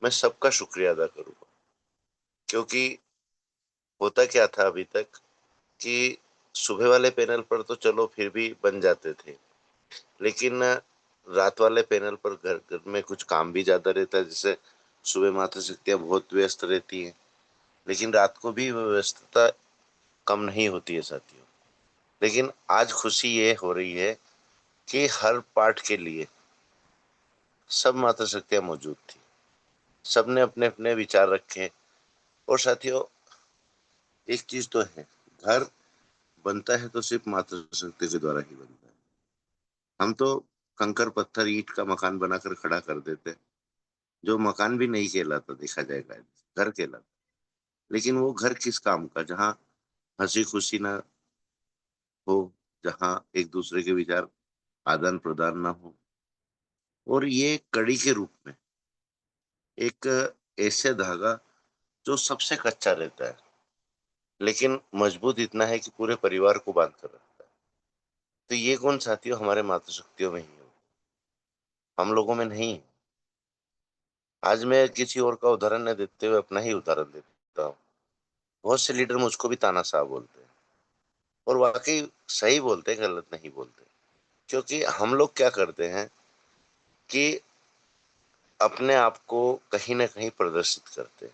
मैं सबका शुक्रिया अदा करूंगा, क्योंकि होता क्या था अभी तक कि सुबह वाले पैनल पर तो चलो फिर भी बन जाते थे, लेकिन रात वाले पैनल पर घर घर में कुछ काम भी ज्यादा रहता है। जैसे सुबह मातृशक्तियां बहुत व्यस्त रहती हैं, लेकिन रात को भी व्यस्तता कम नहीं होती है साथियों, लेकिन आज खुशी ये हो रही है कि हर पार्ट के लिए सब मातृशक्तियां मौजूद थी, सबने अपने अपने विचार रखे। और साथियों एक चीज तो है, घर बनता है तो सिर्फ मातृशक्ति के द्वारा ही बनता है। हम तो कंकर पत्थर ईंट का मकान बनाकर खड़ा कर देते हैं, जो मकान भी नहीं कहलाता, देखा जाएगा घर कहलाता। लेकिन वो घर किस काम का, जहाँ हंसी खुशी ना हो, जहाँ एक दूसरे के विचार आदान प्रदान ना हो। और ये कड़ी के रूप में एक ऐसे धागा जो सबसे कच्चा रहता है लेकिन मजबूत इतना है कि पूरे परिवार को बांध कर रखता है। तो ये गुण साथियों हमारे मातृशक्तियों में ही हो, हम लोगों में नहीं है। आज मैं किसी और का उदाहरण न देते हुए अपना ही उदाहरण देता हूँ। बहुत से लीडर मुझको भी तानाशाह बोलते हैं, और वाकई सही बोलते हैं, गलत नहीं बोलते। क्योंकि हम लोग क्या करते हैं कि अपने आप को कहीं ना कहीं प्रदर्शित करते हैं,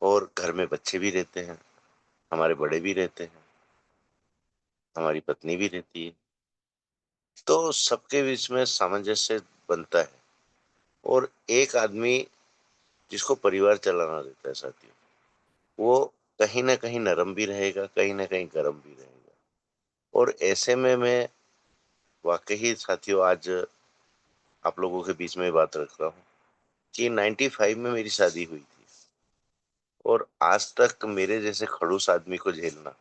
और घर में बच्चे भी रहते हैं, हमारे बड़े भी रहते हैं, हमारी पत्नी भी रहती है, तो सबके बीच में सामंजस्य बनता है। और एक आदमी जिसको परिवार चलाना रहता है साथियों, वो कहीं ना कहीं नरम भी रहेगा, कहीं ना कहीं गर्म भी रहेगा। और ऐसे में मैं वाकई साथियों आज आप लोगों के बीच में बात रख रहा हूँ कि 95 में मेरी शादी हुई थी, और आज तक मेरे जैसे खड़ूस आदमी को झेलना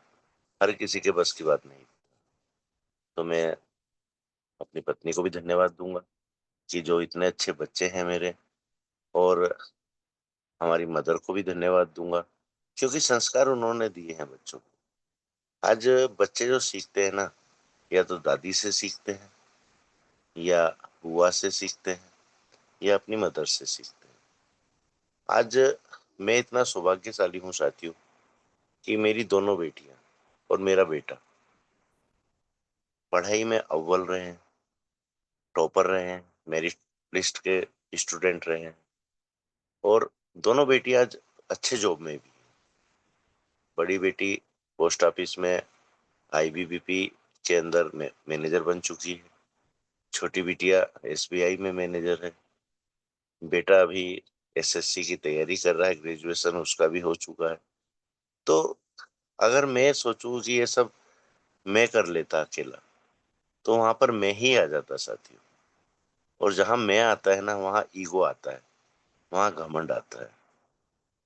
हर किसी के बस की बात नहीं। तो मैं अपनी पत्नी को भी धन्यवाद दूंगा कि जो इतने अच्छे बच्चे हैं मेरे, और हमारी मदर को भी धन्यवाद दूंगा क्योंकि संस्कार उन्होंने दिए हैं बच्चों को। आज बच्चे जो सीखते हैं ना, या तो दादी से सीखते हैं, या बुआ से सीखते हैं, या अपनी मदर से सीखते हैं। आज मैं इतना सौभाग्यशाली हूँ साथियों कि मेरी दोनों बेटियां और मेरा बेटा पढ़ाई में अव्वल रहे हैं, टॉपर रहे हैं, मेरिट लिस्ट के स्टूडेंट रहे हैं, और दोनों बेटी आज अच्छे जॉब में भी। बड़ी बेटी पोस्ट ऑफिस में आईबीपीपी के अंदर में मैनेजर बन चुकी है, छोटी बिटिया एसबीआई में मैनेजर है, बेटा अभी एसएससी की तैयारी कर रहा है, ग्रेजुएशन उसका भी हो चुका है। तो अगर मैं सोचूं कि ये सब मैं कर लेता अकेला, तो वहां पर मैं ही आ जाता साथियों। और जहां मैं आता है ना, वहां ईगो आता है, वहां घमंड आता है।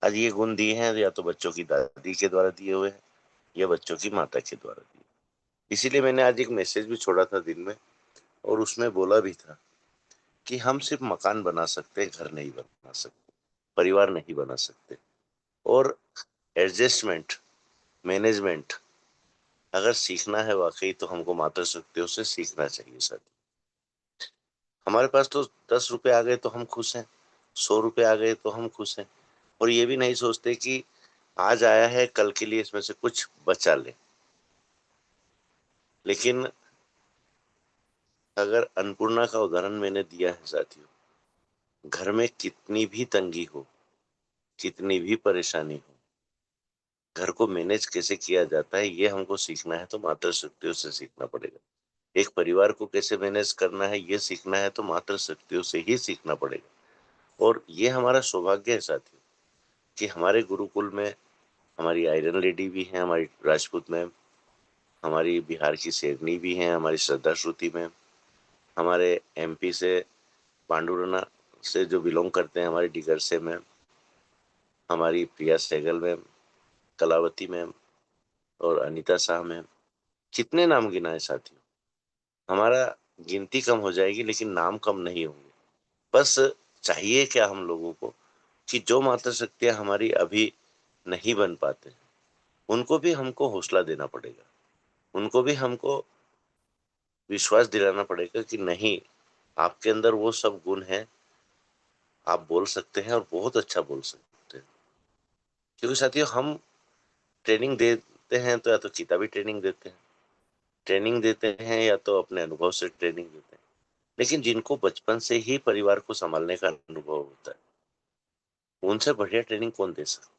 आज ये गुण दिए हैं या तो बच्चों की दादी के द्वारा दिए हुए हैं, या बच्चों की माता के द्वारा दिए। इसीलिए मैंने आज एक मैसेज भी छोड़ा था दिन में, और उसमें बोला भी था कि हम सिर्फ मकान बना सकते हैं, घर नहीं बना सकते, परिवार नहीं बना सकते। और एडजस्टमेंट, मैनेजमेंट अगर सीखना है वाकई, तो हमको मातृशक्तियों से सीखना चाहिए सर। हमारे पास तो 10 रुपए आ गए तो हम खुश हैं, 100 रुपए आ गए तो हम खुश हैं, और ये भी नहीं सोचते कि आज आया है, कल के लिए इसमें से कुछ बचा ले। लेकिन अगर अन्नपूर्णा का उदाहरण मैंने दिया है साथियों, घर में कितनी भी तंगी हो, कितनी भी परेशानी हो, घर को मैनेज कैसे किया जाता है ये हमको सीखना है तो मातृशक्तियों से सीखना पड़ेगा। एक परिवार को कैसे मैनेज करना है ये सीखना है तो मातृशक्तियों से ही सीखना पड़ेगा। और ये हमारा सौभाग्य है साथियों कि हमारे गुरुकुल में हमारी आयरन लेडी भी है, हमारी राजपूत मैम, हमारी बिहार की शेरनी भी हैं, हमारी श्रद्धा श्रुति मैम, हमारे एमपी से पांडुरना से जो बिलोंग करते हैं हमारे डिगर से मैम, हमारी प्रिया सहगल मैम, कलावती मैम, और अनीता शाह मैम। कितने नाम गिनाए साथियों, हमारा गिनती कम हो जाएगी लेकिन नाम कम नहीं होंगे। बस चाहिए क्या हम लोगों को कि जो मातृशक्तियां हमारी अभी नहीं बन पाते, उनको भी हमको हौसला देना पड़ेगा, उनको भी हमको विश्वास दिलाना पड़ेगा कि नहीं, आपके अंदर वो सब गुण है, आप बोल सकते हैं और बहुत अच्छा बोल सकते हैं। क्योंकि साथियों हम ट्रेनिंग देते हैं तो या तो किताबी ट्रेनिंग देते हैं, ट्रेनिंग देते हैं या तो अपने अनुभव से ट्रेनिंग देते हैं। लेकिन जिनको बचपन से ही परिवार को संभालने का अनुभव होता है, उनसे बढ़िया ट्रेनिंग कौन दे सकता है।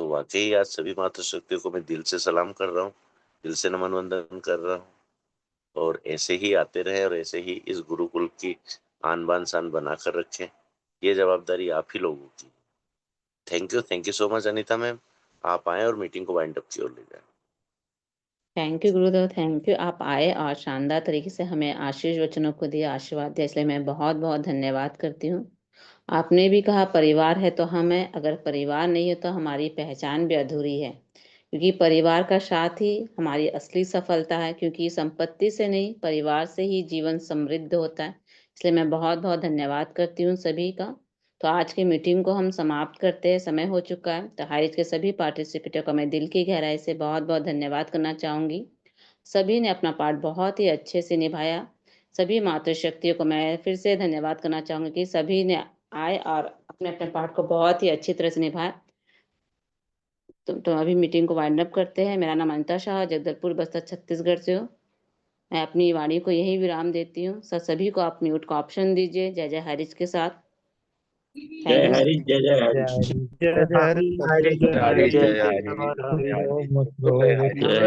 तो वाकई आज सभी मातृशक्तियों को मैं दिल से सलाम कर रहा हूँ, दिल से नमन वंदन कर रहा हूँ, और ऐसे ही आते रहे और ऐसे ही इस गुरुकुल की आन बान शान बनाकर रखें। ये जवाबदारी आप ही लोगों की। Thank you so much Anita ma'am. आप आए और मीटिंग को वाइंड अप की ओर ले जाएं। Thank you Gurudev, thank you. आप आए और शानदार तरीके से हमें आशीष वचनों को दिया, आशीर्वाद दिया, इसलिए मैं बहुत बहुत धन्यवाद करती हूँ। आपने भी कहा परिवार है तो हम हैं, अगर परिवार नहीं है तो हमारी पहचान भी अधूरी है, क्योंकि परिवार का साथ ही हमारी असली सफलता है, क्योंकि संपत्ति से नहीं परिवार से ही जीवन समृद्ध होता है। इसलिए मैं बहुत बहुत धन्यवाद करती हूँ सभी का। तो आज की मीटिंग को हम समाप्त करते हैं, समय हो चुका है। तो हाइज के सभी पार्टिसिपेटरों का मैं दिल की गहराई से बहुत बहुत धन्यवाद करना चाहूँगी। सभी ने अपना पार्ट बहुत ही अच्छे से निभाया। सभी मातृशक्तियों को मैं फिर से धन्यवाद करना चाहूँगी कि सभी ने आए और अपने अपने पार्ट को बहुत ही अच्छी तरह से निभाया। तो अभी मीटिंग को वाइंड अप करते हैं। मेरा नाम अनिता शाह, जगदलपुर बस्तर छत्तीसगढ़ से हूँ। मैं अपनी वाणी को यही विराम देती हूँ। सभी को आप म्यूट का ऑप्शन दीजिए। जय जय हरीश के साथ। जय थैंक यू। हरी, जय जय हरी। जय हरि, हरी, जय जय हरि, हरी, जय जय हरि, हरी, हर हरि जय ओम, हरी। जय हरि।